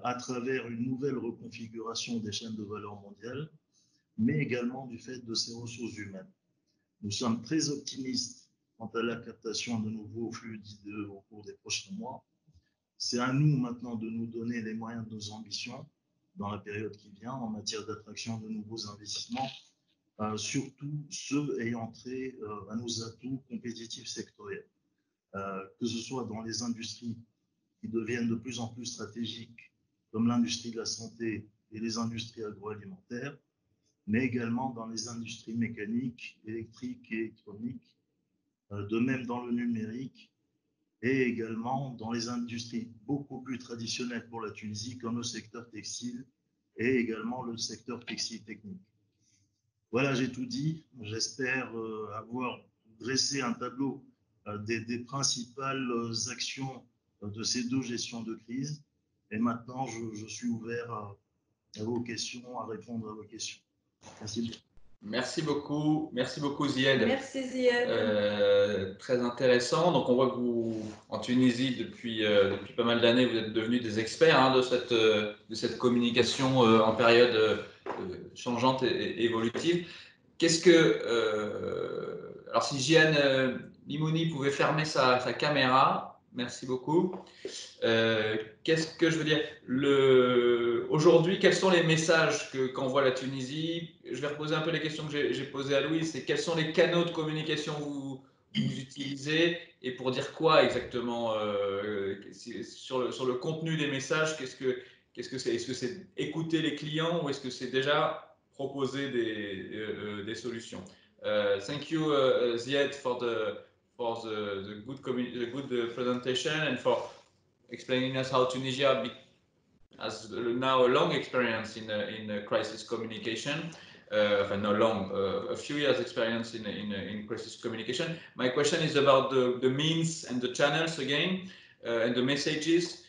à travers une nouvelle reconfiguration des chaînes de valeur mondiales, mais également du fait de ses ressources humaines. Nous sommes très optimistes quant à la captation de nouveaux flux d'idées au cours des prochains mois. C'est à nous maintenant de nous donner les moyens de nos ambitions dans la période qui vient en matière d'attraction de nouveaux investissements, surtout ceux ayant trait à nos atouts compétitifs sectoriels, que ce soit dans les industries qui deviennent de plus en plus stratégiques, comme l'industrie de la santé et les industries agroalimentaires, mais également dans les industries mécaniques, électriques et électroniques, de même dans le numérique, et également dans les industries beaucoup plus traditionnelles pour la Tunisie, comme le secteur textile et également le secteur textile technique. Voilà, j'ai tout dit. J'espère avoir dressé un tableau des principales actions de ces deux gestions de crise. Et maintenant, je suis ouvert à vos questions, à répondre à vos questions. Merci. Merci beaucoup Zied. Merci Zied. Très intéressant. Donc on voit que vous, en Tunisie, depuis pas mal d'années, vous êtes devenus des experts de cette communication en période changeante et évolutive. Qu'est-ce que... alors si Jian Limouni pouvait fermer sa caméra, merci beaucoup. Qu'est-ce que je veux dire? Aujourd'hui, quels sont les messages qu'envoie la Tunisie? Je vais reposer un peu les questions que j'ai posées à Louis. C'est quels sont les canaux de communication que vous utilisez et pour dire quoi exactement sur le contenu des messages? Qu'est-ce que c'est? Est-ce que c'est écouter les clients ou est-ce que c'est déjà proposer des solutions? Thank you, Zied, for the good presentation and for explaining us how Tunisia has now a long experience in crisis communication. A few years experience in crisis communication. My question is about the means and the channels again, and the messages.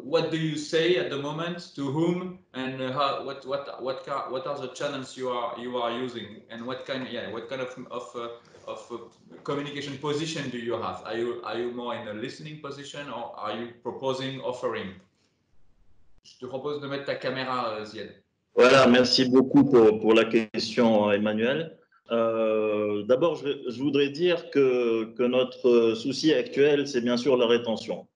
What do you say at the moment to whom, and what are the channels you are using, and what kind of communication position do you have? Are you more in a listening position or are you proposing, offering? Je te propose de mettre ta caméra, Zied. Voilà, merci beaucoup pour la question, Emmanuel. D'abord, je voudrais dire que notre souci actuel, c'est bien sûr la rétention.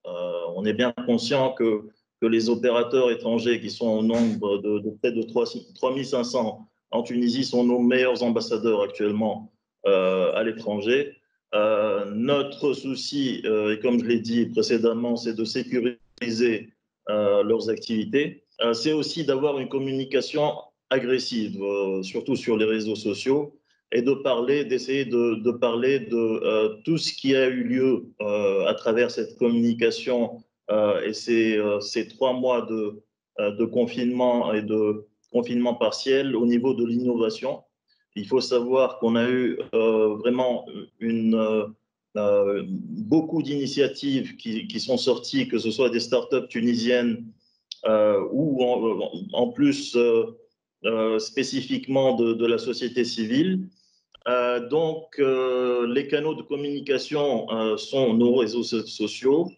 On est bien conscient que les opérateurs étrangers qui sont au nombre de près de 3500 en Tunisie sont nos meilleurs ambassadeurs actuellement à l'étranger. Notre souci, et comme je l'ai dit précédemment, c'est de sécuriser leurs activités. C'est aussi d'avoir une communication agressive, surtout sur les réseaux sociaux, et d'essayer de parler de tout ce qui a eu lieu à travers cette communication et ces 3 mois de confinement et de confinement partiel au niveau de l'innovation. Il faut savoir qu'on a eu vraiment beaucoup d'initiatives qui sont sorties, que ce soit des startups tunisiennes ou en plus spécifiquement de la société civile. Donc, les canaux de communication sont nos réseaux sociaux.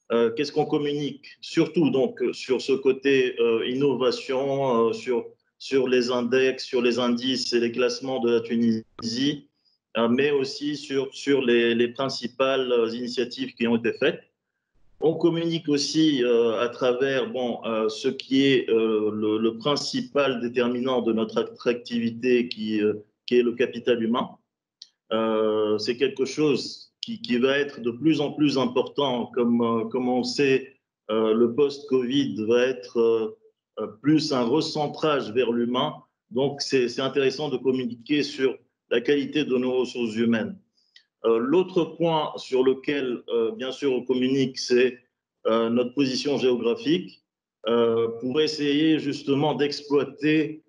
Qu'est-ce qu'on communique? Surtout donc sur ce côté innovation, sur les index, sur les indices et les classements de la Tunisie, mais aussi sur les principales initiatives qui ont été faites. On communique aussi à travers ce qui est le principal déterminant de notre attractivité, qui est le capital humain. C'est quelque chose qui va être de plus en plus important. Comme on sait, le post-Covid va être plus un recentrage vers l'humain. Donc, c'est intéressant de communiquer sur la qualité de nos ressources humaines. L'autre point sur lequel, bien sûr, on communique, c'est notre position géographique pour essayer justement d'exploiter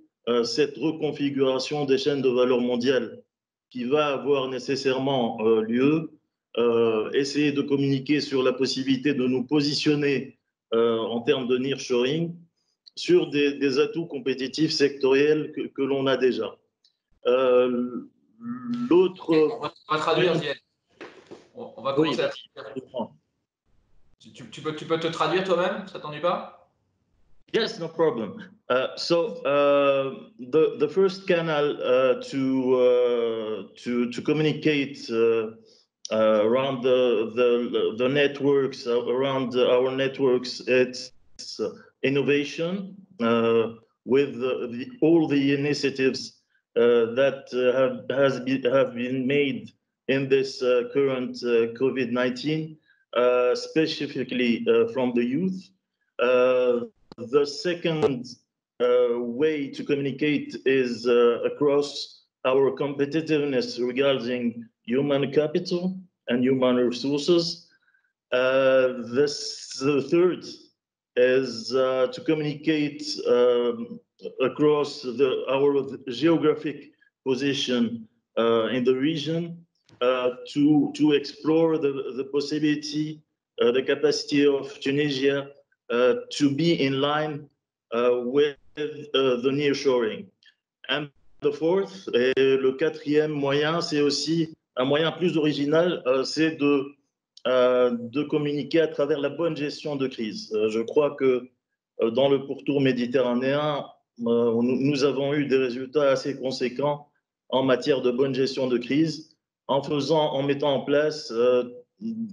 cette reconfiguration des chaînes de valeur mondiales qui va avoir nécessairement lieu. Essayer de communiquer sur la possibilité de nous positionner en termes de nearshoring sur des atouts compétitifs sectoriels que l'on a déjà. L'autre... On va traduire, Zied. On va commencer à traduire. Tu peux te traduire toi-même, ça t'ennuie pas? Yes, no problem. The first canal to communicate around the networks, around our networks, it's innovation with all the initiatives that have been made in this current COVID-19, specifically from the youth. The second way to communicate is across our competitiveness regarding human capital and human resources. The third is to communicate across our geographic position in the region, to explore the possibility, the capacity of Tunisia to be in line with the nearshoring. And the fourth, et le quatrième moyen, c'est aussi un moyen plus original, c'est de communiquer à travers la bonne gestion de crise. Je crois que dans le pourtour méditerranéen, nous avons eu des résultats assez conséquents en matière de bonne gestion de crise, en mettant en place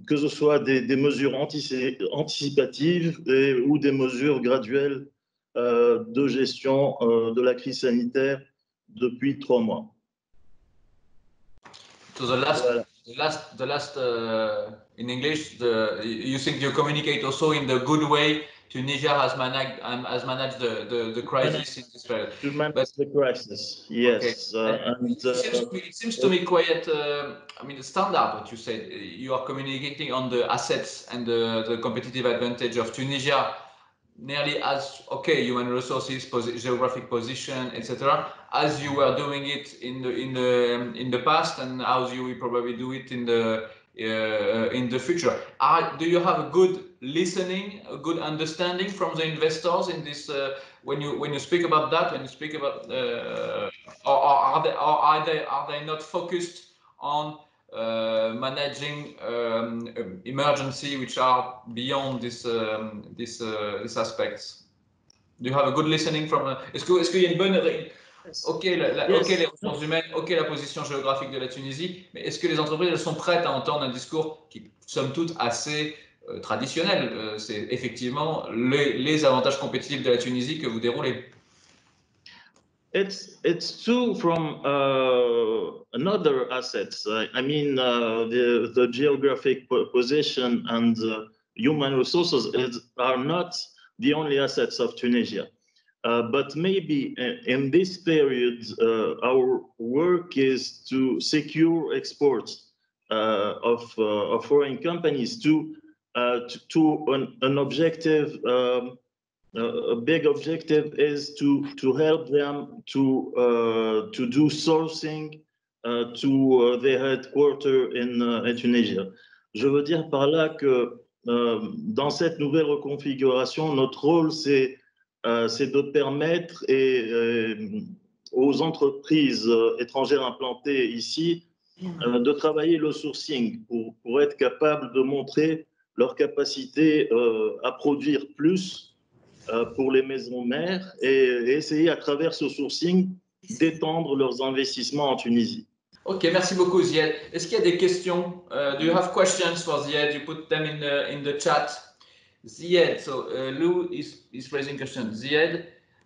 que ce soit des mesures anticipatives ou des mesures graduelles de gestion de la crise sanitaire depuis 3 mois. So the last in English, you think you communicate also in the good way Tunisia has managed the crisis in this period. To manage the crisis, yes. Okay. It seems to me quite, I mean, standard what you said. You are communicating on the assets and the competitive advantage of Tunisia, nearly as, okay, human resources, geographic position, etc., as you were doing it in the past, and as you will probably do it in the future. Do you have a good listening, a good understanding from the investors in this? When you speak about that, when you speak about, or are they not focused on managing emergency which are beyond these aspects? Do you have a good listening from? Est-ce qu'il y a une bonne? Ok, les ressources humaines, ok, la position géographique de la Tunisie, mais est-ce que les entreprises elles sont prêtes à entendre un discours qui, somme toute, assez traditionnel? C'est effectivement les avantages compétitifs de la Tunisie que vous déroulez. It's true from another assets. I mean, the geographic position and human resources are not the only assets of Tunisia. But maybe in this period, our work is to secure exports of foreign companies to an objective. A big objective is to help them to do sourcing to their headquarters in Tunisia. Je veux dire par là que dans cette nouvelle reconfiguration, notre rôle c'est de permettre aux entreprises étrangères implantées ici de travailler le sourcing pour être capable de montrer leur capacité à produire plus pour les maisons mères et essayer à travers ce sourcing d'étendre leurs investissements en Tunisie. Ok, merci beaucoup Ziad. Est-ce qu'il y a des questions? Do you have questions for Ziad? You put them in the chat. Ziad, so Lou is raising question. Ziad,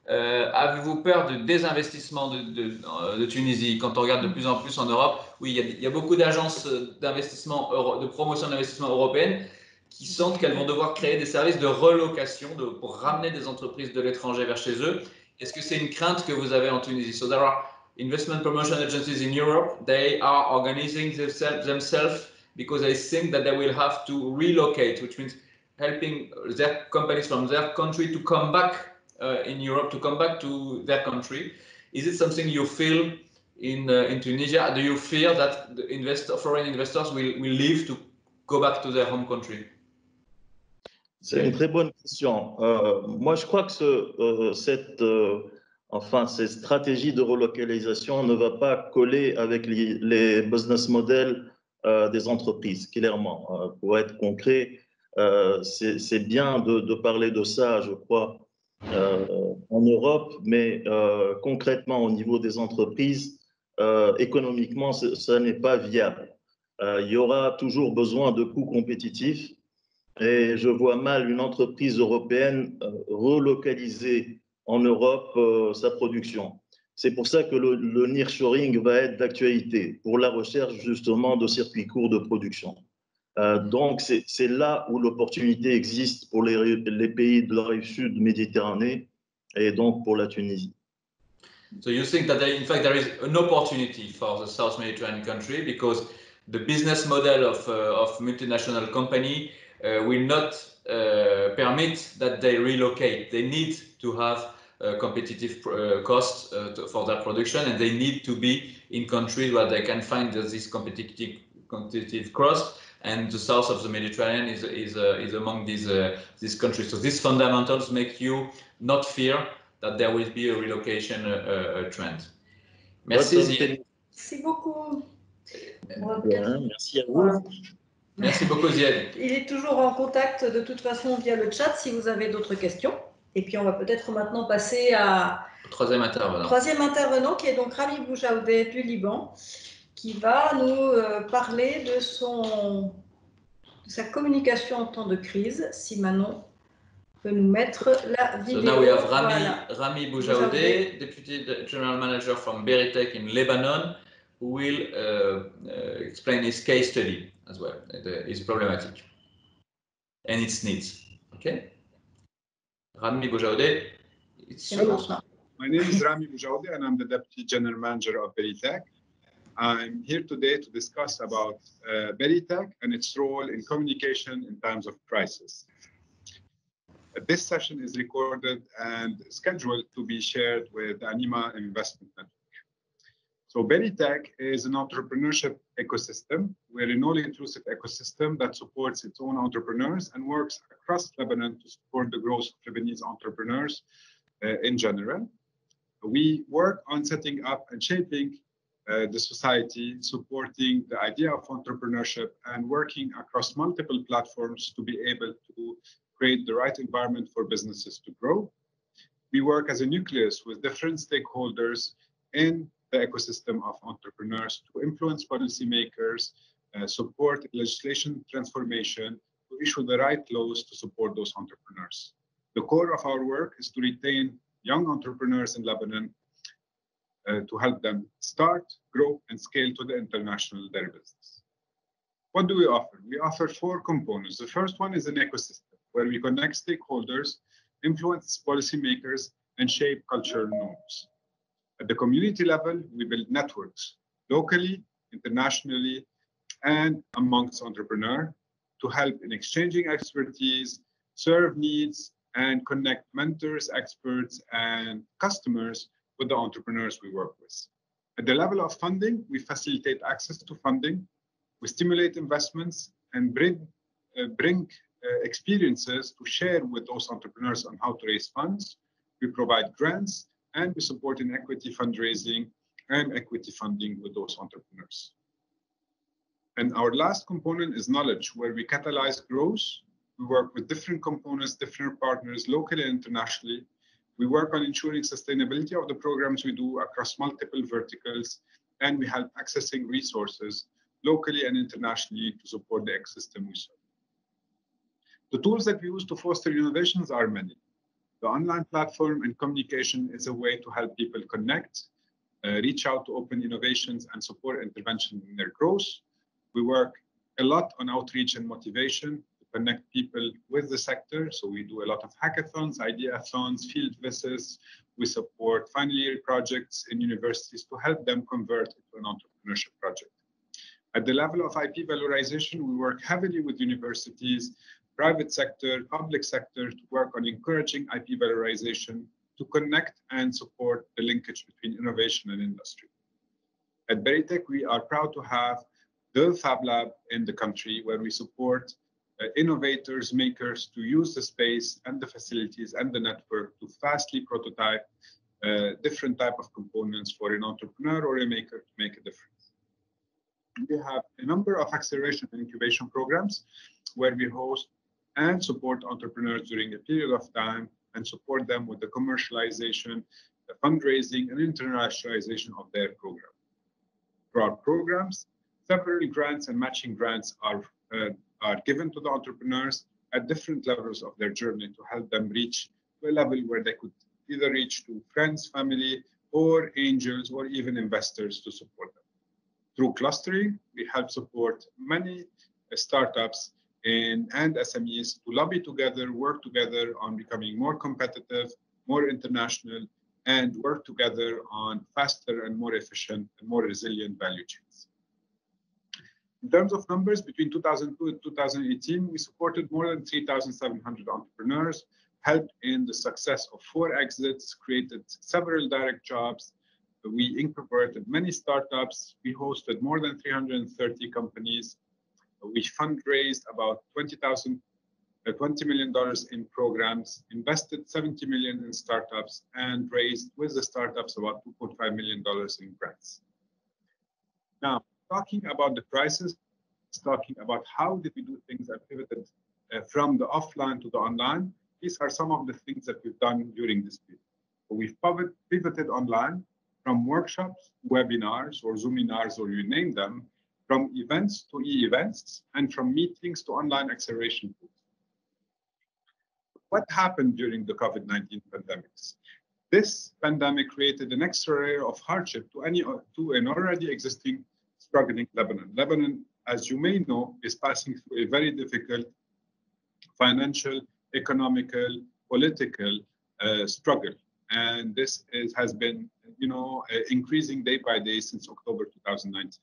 avez-vous peur de désinvestissement de Tunisie quand on regarde de plus en plus en Europe? Oui, il y a beaucoup d'agences d'investissement, de promotion d'investissement européennes qui sentent qu'elles vont devoir créer des services de relocation pour ramener des entreprises de l'étranger vers chez eux. Est-ce que c'est une crainte que vous avez en Tunisie? So there are investment promotion agencies in Europe. They are organizing themselves because they think that they will have to relocate, which means helping their companies from their country to come back in Europe, to come back to their country. Is it something you feel in Tunisia? Do you fear that the foreign investors will leave to go back to their home country? C'est une très bonne question. Moi, je crois que cette stratégie de relocalisation ne va pas coller avec les business models des entreprises, clairement. Pour être concret, c'est bien de parler de ça, je crois, en Europe, mais concrètement, au niveau des entreprises, économiquement, ça n'est pas viable. Il y aura toujours besoin de coûts compétitifs. Et je vois mal une entreprise européenne relocaliser en Europe sa production. C'est pour ça que le nearshoring va être d'actualité pour la recherche justement de circuits courts de production. Donc c'est là où l'opportunité existe pour les pays de la rive sud Méditerranée et donc pour la Tunisie. So you think that in fact there is an opportunity for the South Mediterranean country because the business model of multinational company will not permit that they relocate. They need to have competitive costs for their production, and they need to be in countries where they can find this competitive cost. And the south of the Mediterranean is among these countries. So these fundamentals make you not fear that there will be a relocation trend. Merci Ziad. Merci beaucoup. Merci à vous. Merci beaucoup Ziad. Il est toujours en contact de toute façon via le chat si vous avez d'autres questions. Et puis on va peut-être maintenant passer au troisième intervenant qui est donc Rami Boujaoudé du Liban, qui va nous parler de sa communication en temps de crise. Si Manon peut nous mettre la vidéo. So now we have Rami Boujaoudé, Deputy General Manager from Beritech in Lebanon, who will explain his case study as well, his problematic and its needs. Okay? Rami Boujaoudé, it's yours now. My name is Rami Boujaoudé and I'm the Deputy General Manager of Beritech. I'm here today to discuss about Beritech and its role in communication in times of crisis. This session is recorded and scheduled to be shared with the Anima Investment Network. So Beritech is an entrepreneurship ecosystem. We're an all-inclusive ecosystem that supports its own entrepreneurs and works across Lebanon to support the growth of Lebanese entrepreneurs in general. We work on setting up and shaping the society, supporting the idea of entrepreneurship and working across multiple platforms to be able to create the right environment for businesses to grow. We work as a nucleus with different stakeholders in the ecosystem of entrepreneurs to influence policymakers, support legislation transformation, to issue the right laws to support those entrepreneurs. The core of our work is to retain young entrepreneurs in Lebanon to help them start, grow, and scale to the international their business. What do we offer? We offer 4 components. The first one is an ecosystem where we connect stakeholders, influence policymakers, and shape cultural norms. At the community level, we build networks locally, internationally, and amongst entrepreneurs to help in exchanging expertise, serve needs, and connect mentors, experts, and customers with the entrepreneurs we work with. At the level of funding, we facilitate access to funding, we stimulate investments, and bring experiences to share with those entrepreneurs on how to raise funds. We provide grants, and we support in equity fundraising and equity funding with those entrepreneurs. And our last component is knowledge, where we catalyze growth. We work with different components, different partners, locally and internationally. We work on ensuring sustainability of the programs we do across multiple verticals, and we help accessing resources locally and internationally to support the ecosystem we serve. The tools that we use to foster innovations are many. The online platform and communication is a way to help people connect, reach out to open innovations and support intervention in their growth. We work a lot on outreach and motivation to connect people with the sector. So we do a lot of hackathons, ideathons, field visits. We support final year projects in universities to help them convert into an entrepreneurship project. At the level of IP valorization, we work heavily with universities, private sector, public sector to work on encouraging IP valorization to connect and support the linkage between innovation and industry. At Berytech, we are proud to have the Fab Lab in the country where we support innovators, makers to use the space and the facilities and the network to fastly prototype different type of components for an entrepreneur or a maker to make a difference. We have a number of acceleration and incubation programs where we host and support entrepreneurs during a period of time and support them with the commercialization, the fundraising, and internationalization of their program. For our programs, several grants and matching grants are given to the entrepreneurs at different levels of their journey to help them reach a level where they could either reach to friends, family, or angels, or even investors to support them. Through clustering, we help support many startups and SMEs to lobby together, work together on becoming more competitive, more international, and work together on faster and more efficient and more resilient value chains. In terms of numbers, between 2002 and 2018, we supported more than 3,700 entrepreneurs, helped in the success of 4 exits, created several direct jobs. We incubated many startups. We hosted more than 330 companies. We fundraised about $20 million in programs, invested $70 million in startups, and raised with the startups about $2.5 million in grants. Now, talking about the crisis, talking about how did we do things that pivoted from the offline to the online, these are some of the things that we've done during this period. So we've pivoted online from workshops, webinars, or Zoominars, or you name them, from events to e-events, and from meetings to online acceleration tools. What happened during the COVID-19 pandemics? This pandemic created an extra layer of hardship to an already existing struggling Lebanon. Lebanon, as you may know, is passing through a very difficult financial, economical, political struggle. And this has been, increasing day by day since October 2019.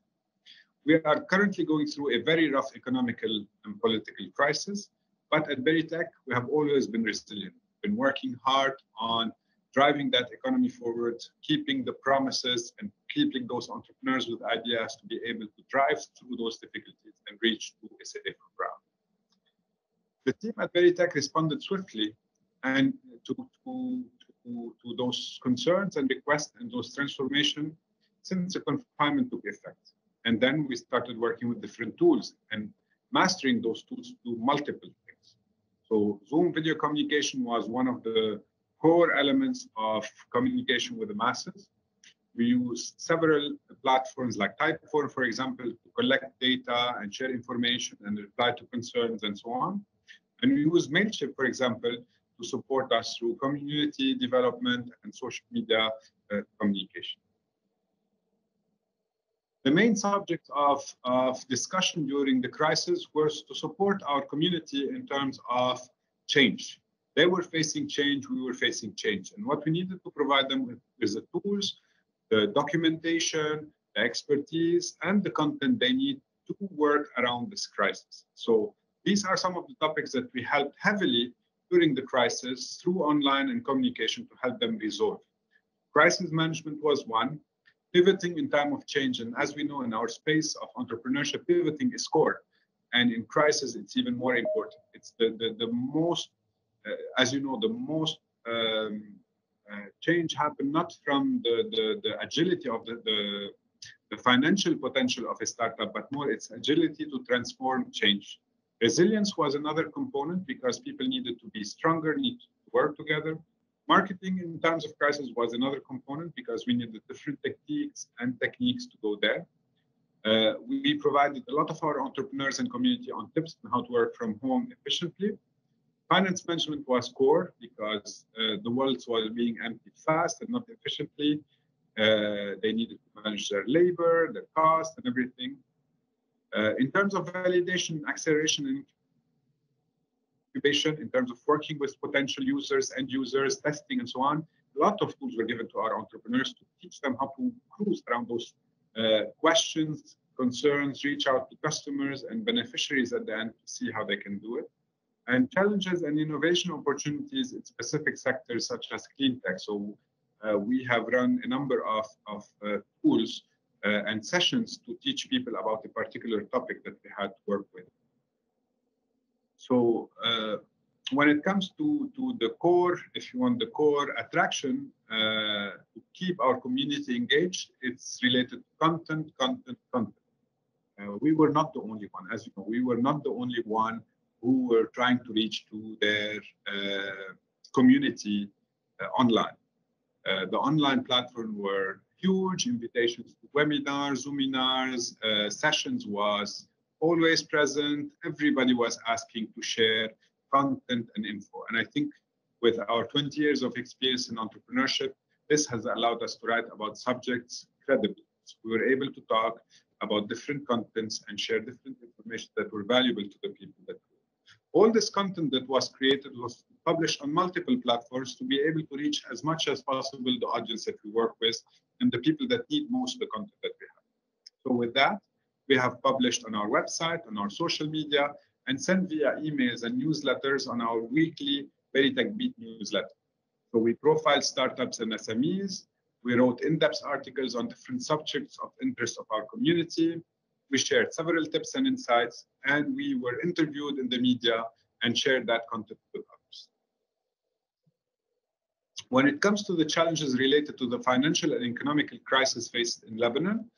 We are currently going through a very rough economical and political crisis, but at Berytech, we have always been resilient, been working hard on driving that economy forward, keeping the promises and keeping those entrepreneurs with ideas to be able to drive through those difficulties and reach to a safer ground. The team at Berytech responded swiftly and to those concerns and requests and those transformations since the confinement took effect. And then we started working with different tools and mastering those tools to multiple things. So Zoom video communication was one of the core elements of communication with the masses. We use several platforms like Typeform, for example, to collect data and share information and reply to concerns and so on. And we use Mailchimp, for example, to support us through community development and social media communication. The main subject of discussion during the crisis was to support our community in terms of change. They were facing change, we were facing change. And what we needed to provide them with is the tools, the documentation, the expertise, and the content they need to work around this crisis. So these are some of the topics that we helped heavily during the crisis through online and communication to help them resolve. Crisis management was one, pivoting in time of change. And as we know in our space of entrepreneurship, pivoting is core. And in crisis, it's even more important. It's the most, as you know, the most change happened not from the agility of the financial potential of a startup, but more its agility to transform change. Resilience was another component because people needed to be stronger, need to work together. Marketing in times of crisis was another component because we needed different techniques to go there. We provided a lot of our entrepreneurs and community on tips on how to work from home efficiently. Finance management was core because the world was being emptied fast and not efficiently. They needed to manage their labor, their cost, and everything. In terms of validation, acceleration, and incubation, in terms of working with potential users, end users, testing, and so on, a lot of tools were given to our entrepreneurs to teach them how to cruise around those questions, concerns, reach out to customers and beneficiaries at the end to see how they can do it. And challenges and innovation opportunities in specific sectors such as clean tech. So we have run a number of tools and sessions to teach people about a particular topic that we had to work with. So when it comes to the core, if you want the core attraction to keep our community engaged, it's related to content. We were not the only one. As you know, we were not the only one who were trying to reach to their community online. The online platform were huge, invitations to webinars, Zoominars, sessions was always present. Everybody was asking to share content and info. And I think with our 20 years of experience in entrepreneurship, this has allowed us to write about subjects credibly. So we were able to talk about different contents and share different information that were valuable to the people that all this content that was created was published on multiple platforms to be able to reach as much as possible the audience that we work with and the people that need most the content that we have. So with that, we have published on our website, on our social media, and sent via emails and newsletters on our weekly Veritech Beat newsletter. So we profiled startups and SMEs. We wrote in-depth articles on different subjects of interest of our community. We shared several tips and insights, and we were interviewed in the media and shared that content with others. When it comes to the challenges related to the financial and economic crisis faced in Lebanon,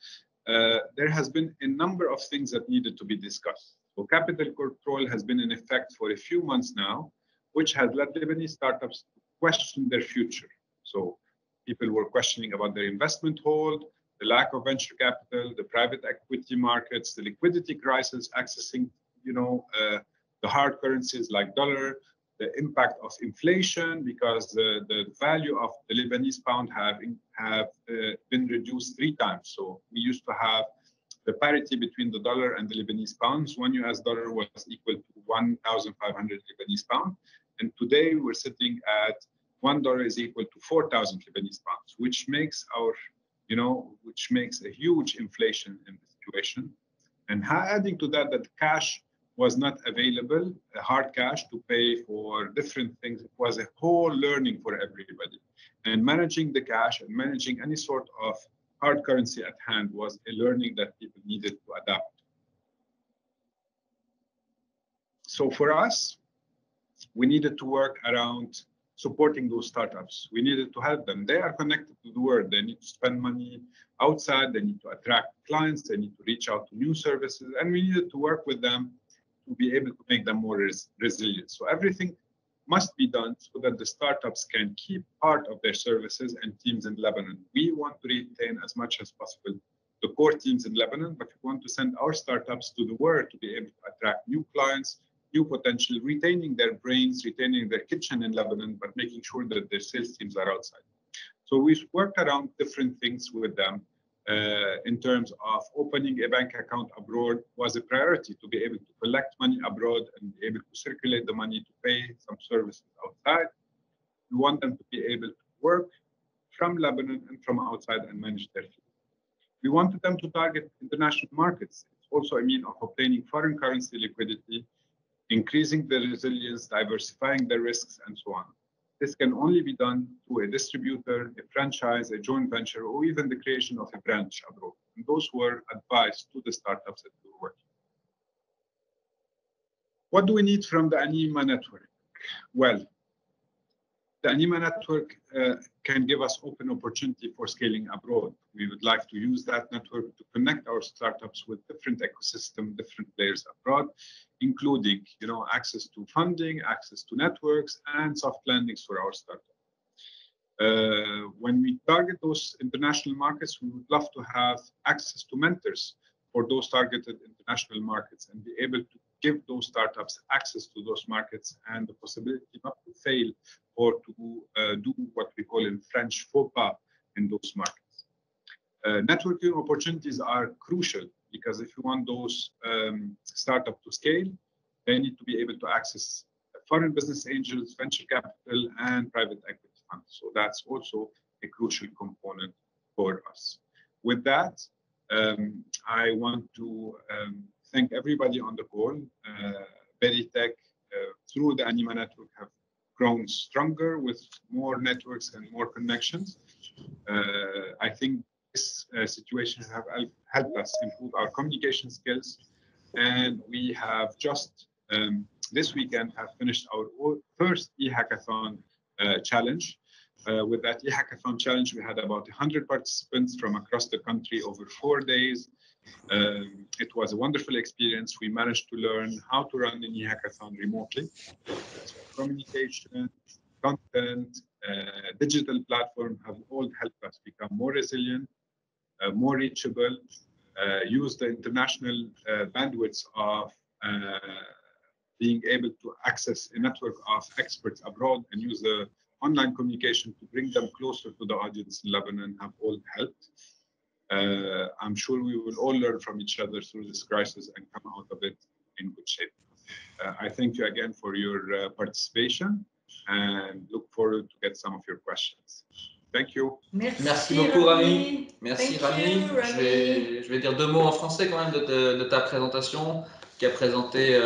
there has been a number of things that needed to be discussed. So capital control has been in effect for a few months now, which has led Lebanese startups to question their future. So people were questioning about their investment hold, the lack of venture capital, the private equity markets, the liquidity crisis, accessing, the hard currencies like dollar, the impact of inflation because the value of the Lebanese pound have been reduced 3 times. So we used to have the parity between the dollar and the Lebanese pounds. $1 US was equal to 1,500 Lebanese pound, and today we're sitting at $1 is equal to 4,000 Lebanese pounds, which makes which makes a huge inflation in the situation. And adding to that, that cash was not available, hard cash to pay for different things. It was a whole learning for everybody. And managing the cash and managing any sort of hard currency at hand was a learning that people needed to adapt. So for us, we needed to work around supporting those startups. We needed to help them. They are connected to the world. They need to spend money outside. They need to attract clients. They need to reach out to new services. And we needed to work with them to be able to make them more resilient. So everything must be done so that the startups can keep part of their services and teams in Lebanon. We want to retain as much as possible the core teams in Lebanon, but we want to send our startups to the world to be able to attract new clients, new potential, retaining their brains, retaining their kitchen in Lebanon, but making sure that their sales teams are outside. So we worked around different things with them in terms of opening a bank account abroad was a priority to be able to collect money abroad and be able to circulate the money to pay some services outside. We want them to be able to work from Lebanon and from outside and manage their fees. We wanted them to target international markets. It's also a means of obtaining foreign currency liquidity, increasing their resilience, diversifying their risks, and so on. This can only be done through a distributor, a franchise, a joint venture, or even the creation of a branch abroad. And those were advised to the startups that we were working. What do we need from the Anima network? Well, the Anima network can give us open opportunity for scaling abroad. We would like to use that network to connect our startups with different ecosystem, different players abroad, including access to funding, access to networks, and soft landings for our startups. When we target those international markets, we would love to have access to mentors for those targeted international markets and be able to give those startups access to those markets and the possibility not to fail or to do what we call in French faux pas in those markets. Networking opportunities are crucial because if you want those startups to scale, they need to be able to access foreign business angels, venture capital, and private equity funds. So that's also a crucial component for us. With that, I want to thank everybody on the call. Berytech, through the Anima network, have grown stronger with more networks and more connections. I think this situation have helped us improve our communication skills, and we have just this weekend have finished our first eHackathon challenge. With that eHackathon challenge, we had about 100 participants from across the country over 4 days. It was a wonderful experience. We managed to learn how to run an eHackathon remotely. Communication, content, digital platform have all helped us become more resilient, more reachable, use the international bandwidths of being able to access a network of experts abroad and use the online communication to bring them closer to the audience in Lebanon have all helped. I'm sure we will all learn from each other through this crisis and come out of it in good shape. I thank you again for your participation and look forward to get some of your questions. Thank you. Merci beaucoup, Rami. Merci, Rami. Je vais dire 2 mots en français quand même de ta présentation qui a présenté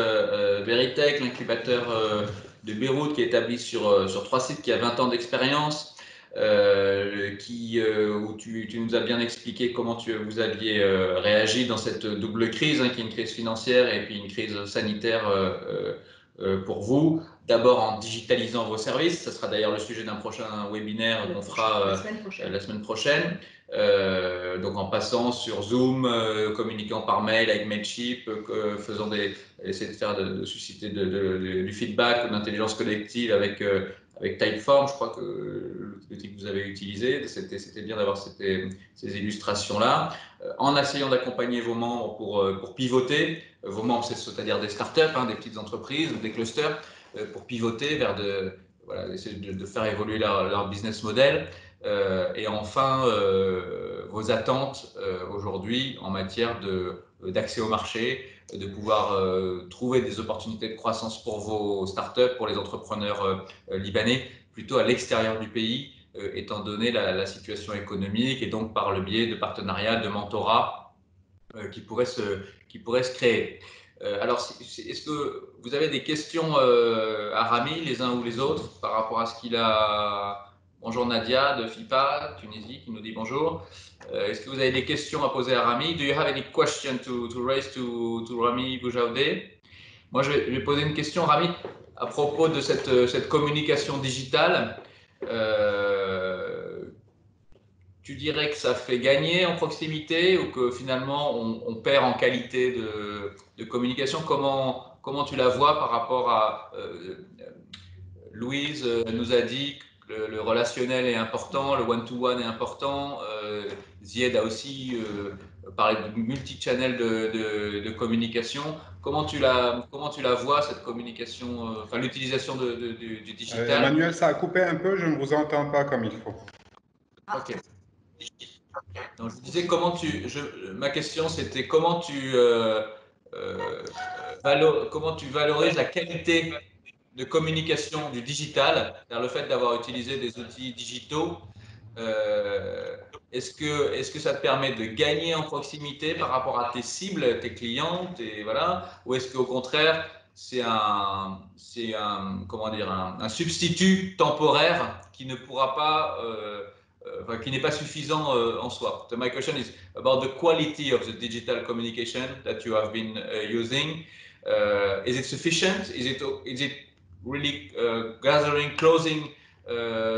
Berytech, l'incubateur de Beyrouth qui est établi sur 3 sites, qui a 20 ans d'expérience, où tu nous as bien expliqué comment vous aviez réagi dans cette double crise, qui est une crise financière et puis une crise sanitaire pour vous. D'abord en digitalisant vos services, ça sera d'ailleurs le sujet d'un prochain webinaire qu'on fera la semaine prochaine. Donc en passant sur Zoom, communiquant par mail avec Mailchimp, essayer de susciter du feedback ou de l'intelligence collective avec Typeform. Je crois que l'outil que vous avez utilisé, c'était bien d'avoir ces illustrations-là, en essayant d'accompagner vos membres pour pivoter. Vos membres, c'est-à-dire des startups, des petites entreprises ou des clusters, pour pivoter vers essayer de faire évoluer leur business model. Et enfin, vos attentes aujourd'hui en matière d'accès au marché, de pouvoir trouver des opportunités de croissance pour vos startups, pour les entrepreneurs libanais, plutôt à l'extérieur du pays, étant donné la situation économique, et donc par le biais de partenariats, de mentorat qui pourraient se créer. Alors, est-ce que vous avez des questions à Rami, les uns ou les autres, par rapport à ce qu'il a... Bonjour Nadia de FIPA, Tunisie, qui nous dit bonjour. Est-ce que vous avez des questions à poser à Rami? Do you have any question to raise to Rami Boujaoudeh? Moi, je vais poser une question, Rami, à propos de cette communication digitale. Tu dirais que ça fait gagner en proximité ou que finalement on perd en qualité de communication? Comment tu la vois par rapport à... Louise nous a dit que le relationnel est important, le one-to-one est important. Zied a aussi parlé de multi-channel de communication. Comment tu la vois, cette communication, enfin l'utilisation du digital? Emmanuel, ça a coupé un peu, je ne vous entends pas comme il faut. Ok. Donc, je disais ma question c'était comment tu valorises la qualité de communication du digital, c'est-à-dire le fait d'avoir utilisé des outils digitaux. Est-ce que ça te permet de gagner en proximité par rapport à tes cibles, tes clients, voilà, ou est-ce qu'au contraire c'est un substitut temporaire qui ne pourra pas qui n'est pas suffisant en soi? So my question is about the quality of the digital communication that you have been using. Is it sufficient? Is it really gathering, closing,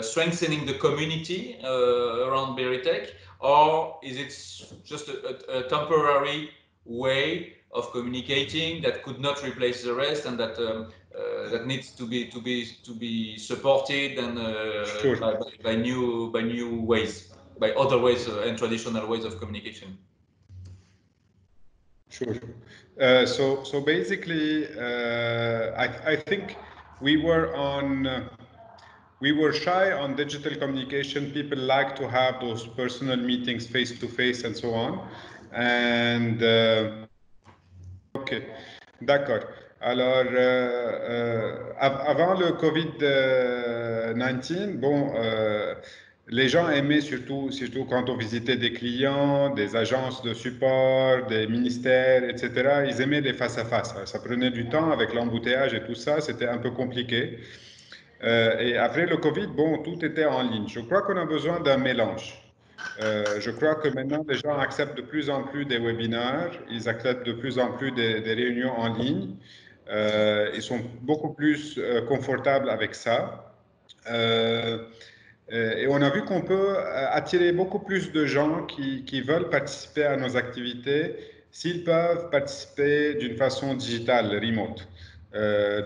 strengthening the community around Berytech, or is it just a temporary way of communicating that could not replace the rest, and that that needs to be supported and Sure. by new ways, by other ways and traditional ways of communication. Sure. So basically, I think we were shy on digital communication. People like to have those personal meetings face to face and so on. And ok, d'accord. Alors, avant le Covid-19, bon, les gens aimaient surtout quand on visitait des clients, des agences de support, des ministères, etc. Ils aimaient les face-à-face. Ça prenait du temps avec l'embouteillage et tout ça, c'était un peu compliqué. Et après le Covid, bon, tout était en ligne. Je crois qu'on a besoin d'un mélange. Je crois que maintenant, les gens acceptent de plus en plus des webinaires, ils acceptent de plus en plus des réunions en ligne. Ils sont beaucoup plus confortables avec ça. Et on a vu qu'on peut attirer beaucoup plus de gens qui veulent participer à nos activités s'ils peuvent participer d'une façon digitale, remote.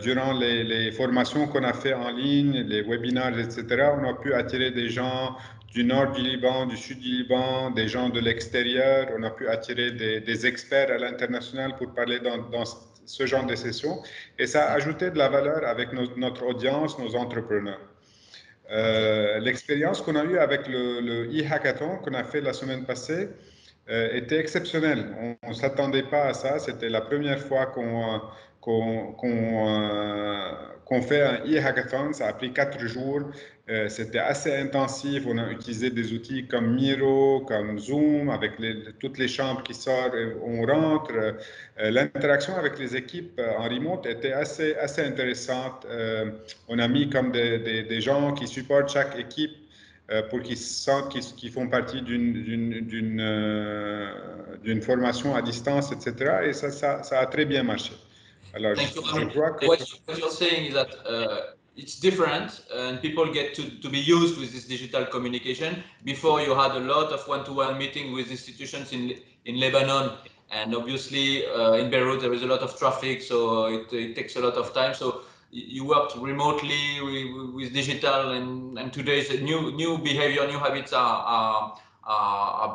Durant les formations qu'on a fait en ligne, les webinaires, etc., on a pu attirer des gens du nord du Liban, du sud du Liban, des gens de l'extérieur. On a pu attirer des experts à l'international pour parler dans ce genre de sessions. Et ça a ajouté de la valeur avec notre audience, nos entrepreneurs. L'expérience qu'on a eue avec le e-hackathon qu'on a fait la semaine passée était exceptionnelle. On ne s'attendait pas à ça. C'était la première fois qu'on fait un e-hackathon. Ça a pris 4 jours. C'était assez intensif. On a utilisé des outils comme Miro, comme Zoom, avec toutes les chambres qui sortent, on rentre. L'interaction avec les équipes en remote était assez intéressante. On a mis comme des gens qui supportent chaque équipe pour qu'ils sentent qu'ils font partie d'une formation à distance, etc. Et ça a très bien marché. Alors, je crois que... What you're saying is that it's different and people get to be used with this digital communication. Before you had a lot of one-to-one meetings with institutions in Lebanon, and obviously in Beirut there is a lot of traffic, so it takes a lot of time. So you worked remotely with digital, and today's new behavior, new habits are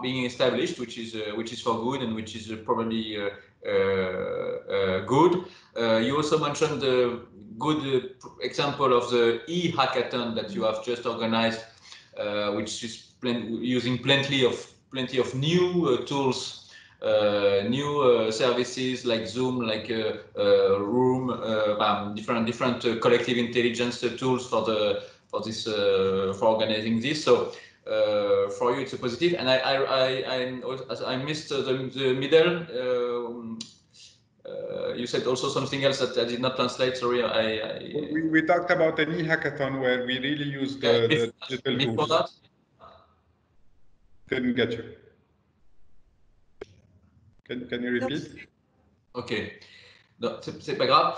being established, which is for good and which is probably good. You also mentioned the good example of the e-hackathon that you have just organized, which is using plenty of new tools, new services like Zoom, like Room, different collective intelligence tools for organizing this. So for you, it's a positive. And I missed the middle. You said also something else that I did not translate. Sorry, We talked about an e-hackathon where we really used the digital tools. Before that? Couldn't get you. Can you repeat? Okay. No, c'est pas grave.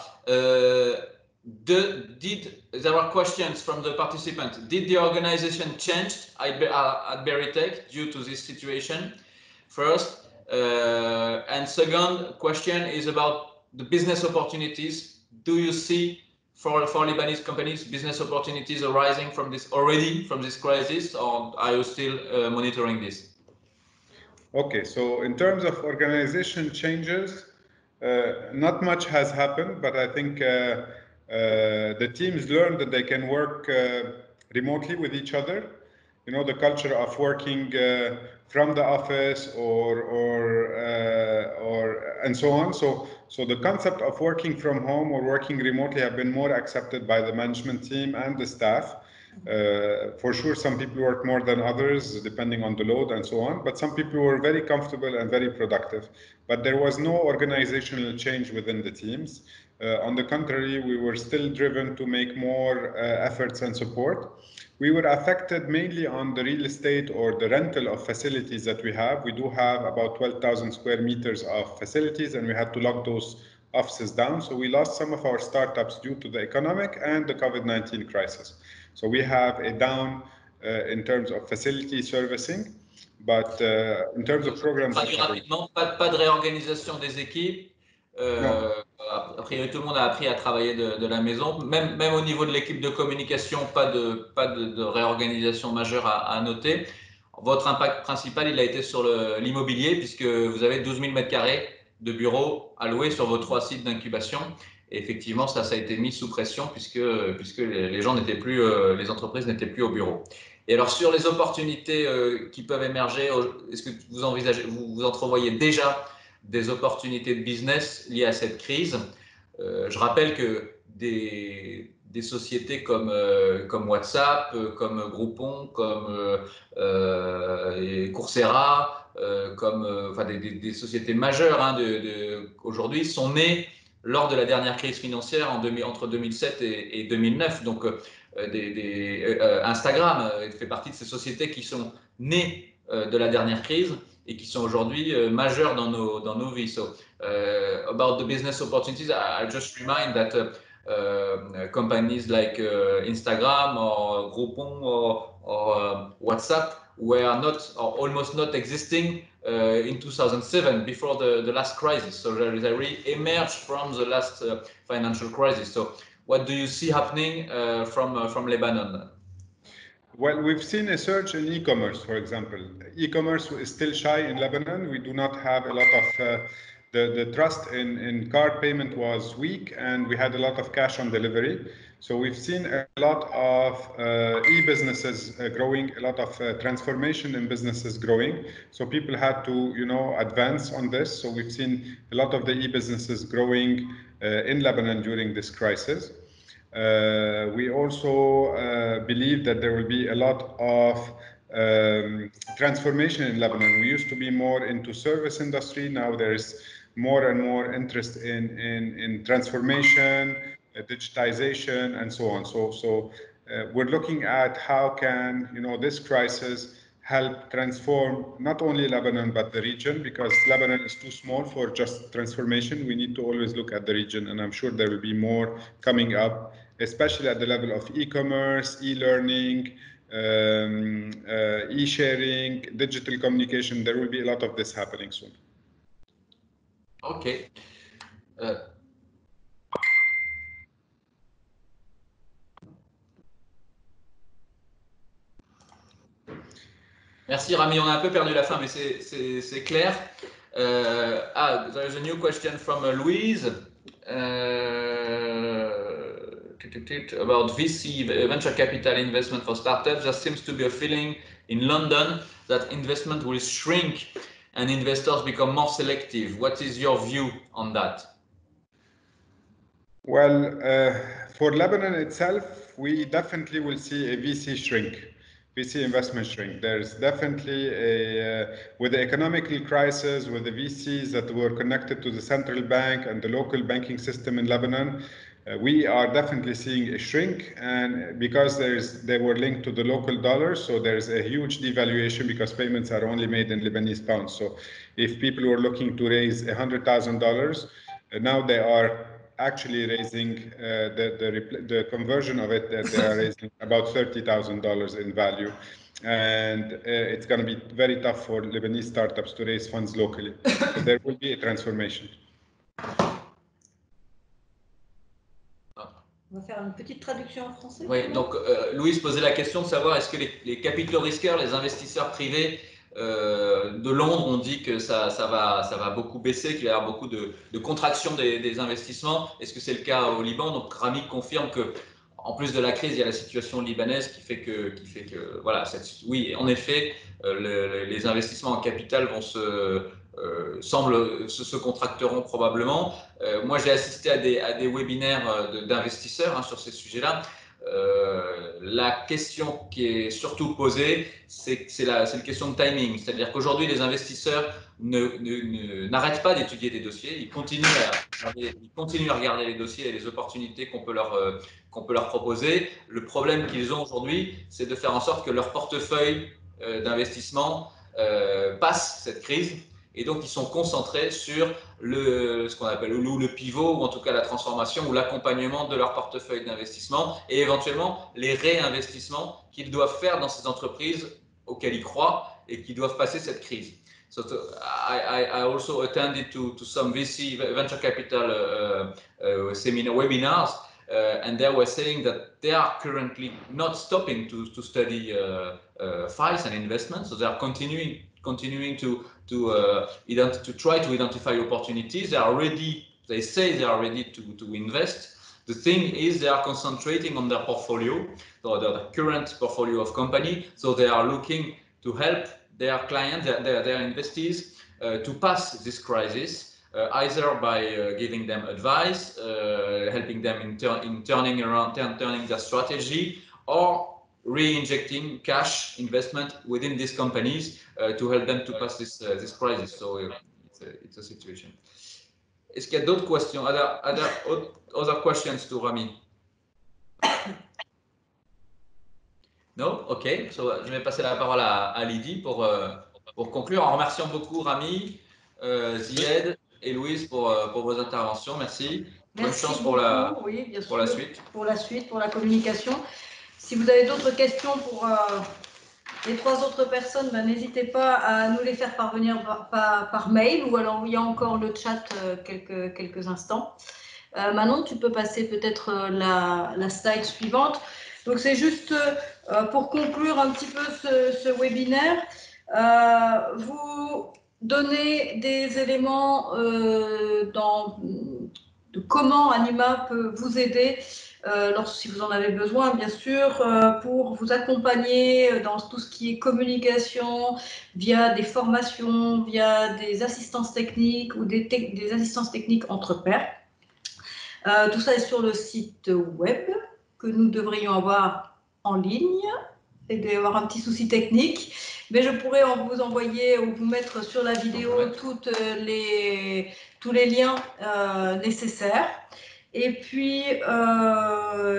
There are questions from the participants. Did the organization change at Beritech due to this situation? First. And second question is about the business opportunities. Do you see for Lebanese companies business opportunities arising from this crisis, or are you still monitoring this? Okay, so in terms of organization changes, not much has happened, but I think the teams learned that they can work remotely with each other. You know, the culture of working from the office or and so on. So the concept of working from home or working remotely have been more accepted by the management team and the staff. For sure, some people work more than others, depending on the load and so on. But some people were very comfortable and very productive. But there was no organizational change within the teams. On the contrary, we were still driven to make more efforts and support. We were affected mainly on the real estate or the rental of facilities that we have. We do have about 12,000 square meters of facilities, and we had to lock those offices down. So we lost some of our startups due to the economic and the COVID-19 crisis. So we have a down in terms of facility servicing, but in terms of programs... Pas de réorganisation des équipes, A priori, tout le monde a appris à travailler de la maison. Même au niveau de l'équipe de communication, pas de réorganisation majeure à noter. Votre impact principal, il a été sur l'immobilier, puisque vous avez 12 000 m² de bureaux alloués sur vos 3 sites d'incubation. Et effectivement, ça a été mis sous pression, puisque les gens n'étaient plus, les entreprises n'étaient plus au bureau. Et alors, sur les opportunités qui peuvent émerger, est-ce que vous entrevoyez déjà des opportunités de business liées à cette crise? Je rappelle que des sociétés comme WhatsApp, comme Groupon, comme Coursera, enfin des sociétés majeures aujourd'hui sont nées lors de la dernière crise financière entre 2007 et 2009. Donc, Instagram fait partie de ces sociétés qui sont nées de la dernière crise et qui sont aujourd'hui majeures dans nos vies. So, about the business opportunities, I just remind that companies like Instagram or Groupon or WhatsApp were not or almost not existing in 2007 before the last crisis. So they re-emerged from the last financial crisis. So what do you see happening from Lebanon? Well, we've seen a surge in e-commerce, for example. E-commerce is still shy in Lebanon. We do not have a lot of the trust in card payment was weak, and we had a lot of cash on delivery. So we've seen a lot of e-businesses growing, a lot of transformation in businesses growing. So people had to, advance on this. So we've seen a lot of the e-businesses growing in Lebanon during this crisis. We also believe that there will be a lot of transformation in Lebanon. We used to be more into service industry. Now there is more and more interest in transformation, digitization, and so on. So we're looking at how can this crisis help transform not only Lebanon but the region, because Lebanon is too small for just transformation. We need to always look at the region, and I'm sure there will be more coming up, especially at the level of e-commerce, e-learning, e-sharing, digital communication. There will be a lot of this happening soon. Okay. Merci Rami, on a un peu perdu la fin, mais c'est clair. There is a new question from Louise about VC, venture capital investment for startups. There seems to be a feeling in London that investment will shrink and investors become more selective. What is your view on that? Well, for Lebanon itself, we definitely will see a VC shrink. VC investment shrink. There's definitely with the economical crisis, with the VCs that were connected to the central bank and the local banking system in Lebanon, we are definitely seeing a shrink, and because they were linked to the local dollar, so there's a huge devaluation because payments are only made in Lebanese pounds. So if people were looking to raise $100,000, now they are actually raising the conversion of it, that they are raising about $30,000 in value. And it's going to be very tough for Lebanese startups to raise funds locally. So there will be a transformation. On va faire une petite traduction en français. Oui, donc Louise posait la question de savoir est-ce que les capitaux risqueurs, les investisseurs privés de Londres ont dit que ça va beaucoup baisser, qu'il va y avoir beaucoup de contraction des investissements. Est-ce que c'est le cas au Liban? Donc Rami confirme que, en plus de la crise, il y a la situation libanaise qui fait que voilà, oui, en effet, les investissements en capital se contracteront probablement. Moi, j'ai assisté à des webinaires d'investisseurs sur ces sujets-là. La question qui est surtout posée, c'est la question de timing. C'est-à-dire qu'aujourd'hui, les investisseurs n'arrêtent pas d'étudier des dossiers. Ils continuent à regarder les dossiers et les opportunités qu'on peut leur proposer. Le problème qu'ils ont aujourd'hui, c'est de faire en sorte que leur portefeuille d'investissement passe cette crise. Et donc, ils sont concentrés sur ce qu'on appelle le pivot, ou en tout cas la transformation ou l'accompagnement de leur portefeuille d'investissement et éventuellement les réinvestissements qu'ils doivent faire dans ces entreprises auxquelles ils croient et qui doivent passer cette crise. So I also attended to some VC venture capital seminar webinars, and they were saying that they are currently not stopping to study FIs and investments, so they are continuing to try to identify opportunities. They are ready. They say they are ready to invest. The thing is, they are concentrating on their portfolio, so the current portfolio of company. So they are looking to help their clients, their investees, to pass this crisis, either by giving them advice, helping them in turning their strategy, or re-injecting cash investment within these companies to help them to pass this crisis. So it's a situation. Est-ce qu'il y a d'autres questions? Other questions to Rami? No? OK. So, je vais passer la parole à Lydie pour conclure, en remerciant beaucoup Rami, Zied et Louise pour vos interventions. Merci. Bonne chance pour la suite. Pour la suite, pour la communication. Si vous avez d'autres questions pour les 3 autres personnes, n'hésitez pas à nous les faire parvenir par mail ou alors il y a encore le chat quelques instants. Manon, tu peux passer peut-être la slide suivante. Donc c'est juste pour conclure un petit peu ce webinaire, vous donner des éléments de comment Anima peut vous aider si vous en avez besoin, bien sûr, pour vous accompagner dans tout ce qui est communication, via des formations, via des assistances techniques ou des assistances techniques entre pairs. Tout ça est sur le site web que nous devrions avoir en ligne. Il doit y avoir un petit souci technique, mais je pourrais vous envoyer ou vous mettre sur la vidéo tous les liens nécessaires. Et puis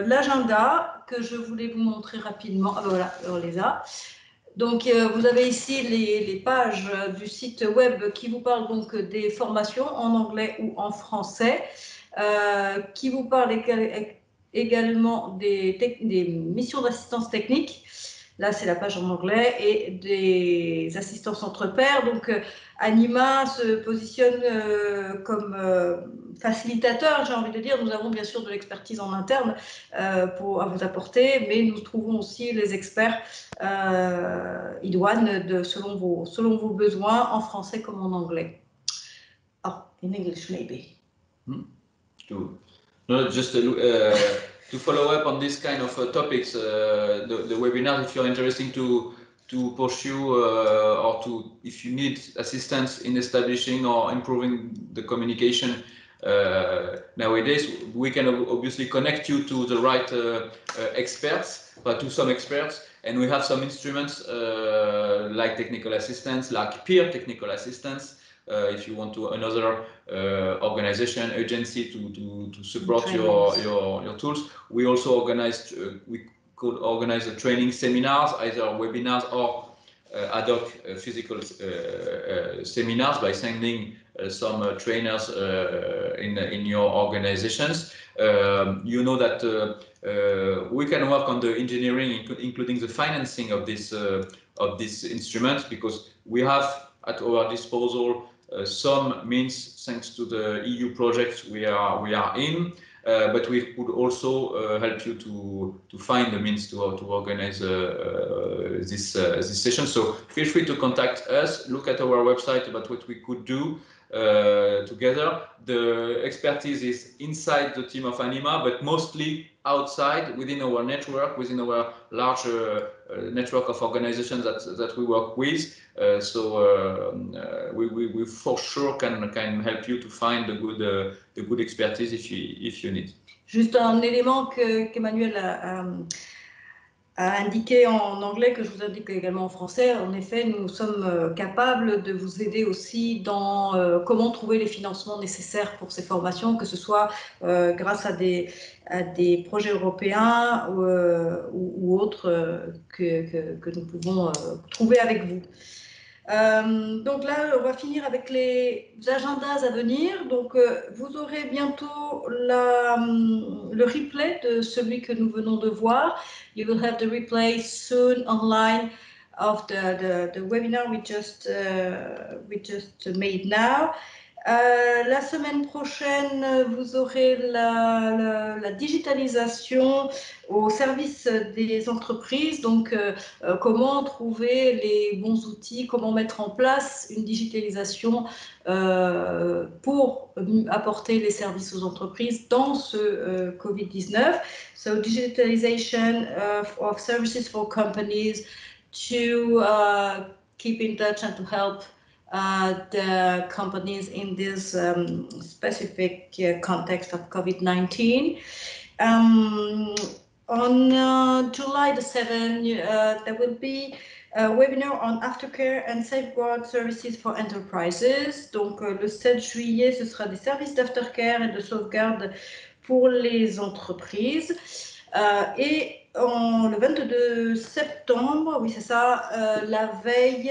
l'agenda que je voulais vous montrer rapidement. Ah ben voilà, on les a. Donc vous avez ici les pages du site web qui vous parlent donc des formations en anglais ou en français, qui vous parlent également des missions d'assistance technique. Là, c'est la page en anglais et des assistances entre pairs. Donc, Anima se positionne comme facilitateur, j'ai envie de dire. Nous avons bien sûr de l'expertise en interne à vous apporter, mais nous trouvons aussi les experts idoines selon vos besoins, en français comme en anglais. Oh, in English maybe. No, just to follow up on this kind of topics, the webinar, if you're interested to pursue or if you need assistance in establishing or improving the communication nowadays, we can obviously connect you to the right experts, but to some experts, and we have some instruments like technical assistance, like peer technical assistance. If you want to another organization, agency to support your tools, we also organize. We could organize a training seminars, either webinars or ad hoc physical seminars by sending some trainers in your organizations. You know that we can work on the engineering, including the financing of this instrument, because we have at our disposal some means thanks to the EU projects we are in, but we could also help you to find the means to organize this session. So feel free to contact us, look at our website about what we could do together. The expertise is inside the team of Anima, but mostly outside, within our network, within our large network of organizations that we work with. We for sure can help you to find the good expertise if you need. Juste un élément qu'Emmanuel a indiqué en anglais, que je vous indique également en français. En effet, nous sommes capables de vous aider aussi dans comment trouver les financements nécessaires pour ces formations, que ce soit grâce à des projets européens ou autres que nous pouvons trouver avec vous. Donc là, on va finir avec les agendas à venir. Donc, vous aurez bientôt le replay de celui que nous venons de voir. You will have the replay soon online of the webinar we just made now. La semaine prochaine, vous aurez la digitalisation au service des entreprises, donc comment trouver les bons outils, comment mettre en place une digitalisation pour apporter les services aux entreprises dans ce Covid-19. So digitalization of services for companies to keep in touch and to help the companies in this specific context of COVID-19. On July the 7th, there will be a webinar on aftercare and safeguard services for enterprises. Donc, le 7 juillet, ce sera des services d'aftercare et de sauvegarde pour les entreprises. Et le 22 septembre, oui c'est ça, la veille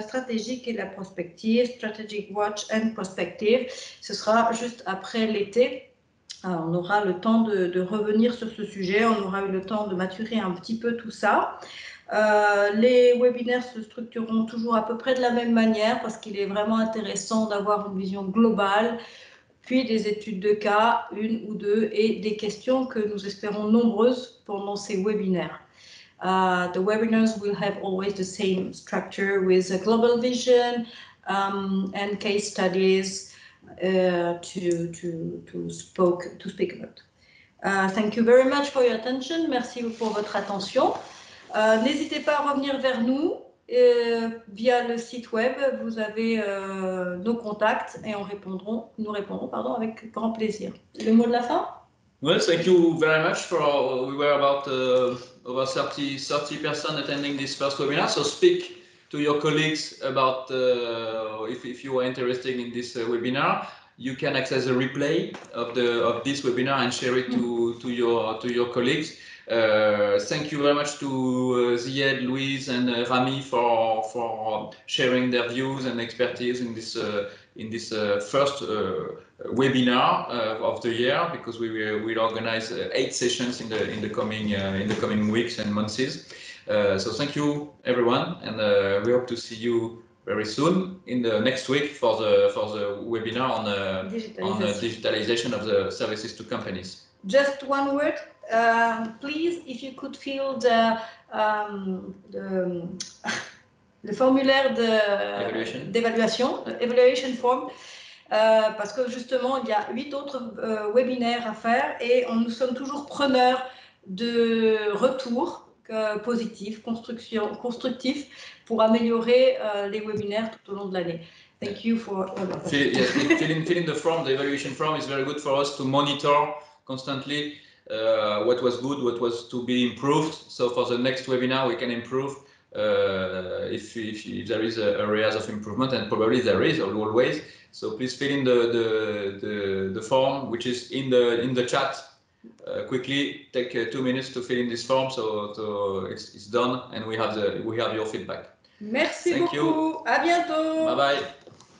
stratégique et la prospective, Strategic Watch and Prospective, ce sera juste après l'été. On aura le temps de revenir sur ce sujet, on aura eu le temps de maturer un petit peu tout ça. Les webinaires se structureront toujours à peu près de la même manière parce qu'il est vraiment intéressant d'avoir une vision globale, puis des études de cas, une ou deux, et des questions que nous espérons nombreuses pendant ces webinaires. The webinars will have always the same structure with a global vision and case studies to speak about. Thank you very much for your attention. Merci pour votre attention. N'hésitez pas à revenir vers nous. Via le site web, vous avez nos contacts et nous répondrons avec grand plaisir. Le mot de la fin? Well, thank you very much we were about over 30 persons attending this first webinar. So speak to your colleagues about if you are interested in this webinar. You can access the replay of this webinar and share it to your colleagues. Thank you very much to Zied, Louise, and Rami for sharing their views and expertise in this first webinar of the year, because we will organize 8 sessions in the coming weeks and months. So thank you everyone, and we hope to see you very soon in the next week for the webinar on the digitalization of the services to companies. Just one word, please, if you could fill le formulaire d'évaluation, evaluation form, parce que justement il y a 8 autres webinaires à faire et nous sommes toujours preneurs de retours positifs, constructifs pour améliorer les webinaires tout au long de l'année. Thank you for all of that. Yes, filling the form, the evaluation form is very good for us to monitor constantly what was good, what was to be improved. So for the next webinar, we can improve if there is areas of improvement, and probably there is always. So please fill in the form, which is in the chat. Quickly, take 2 minutes to fill in this form, so it's done, and we have your feedback. Merci Thank beaucoup. You. À bientôt. Bye bye.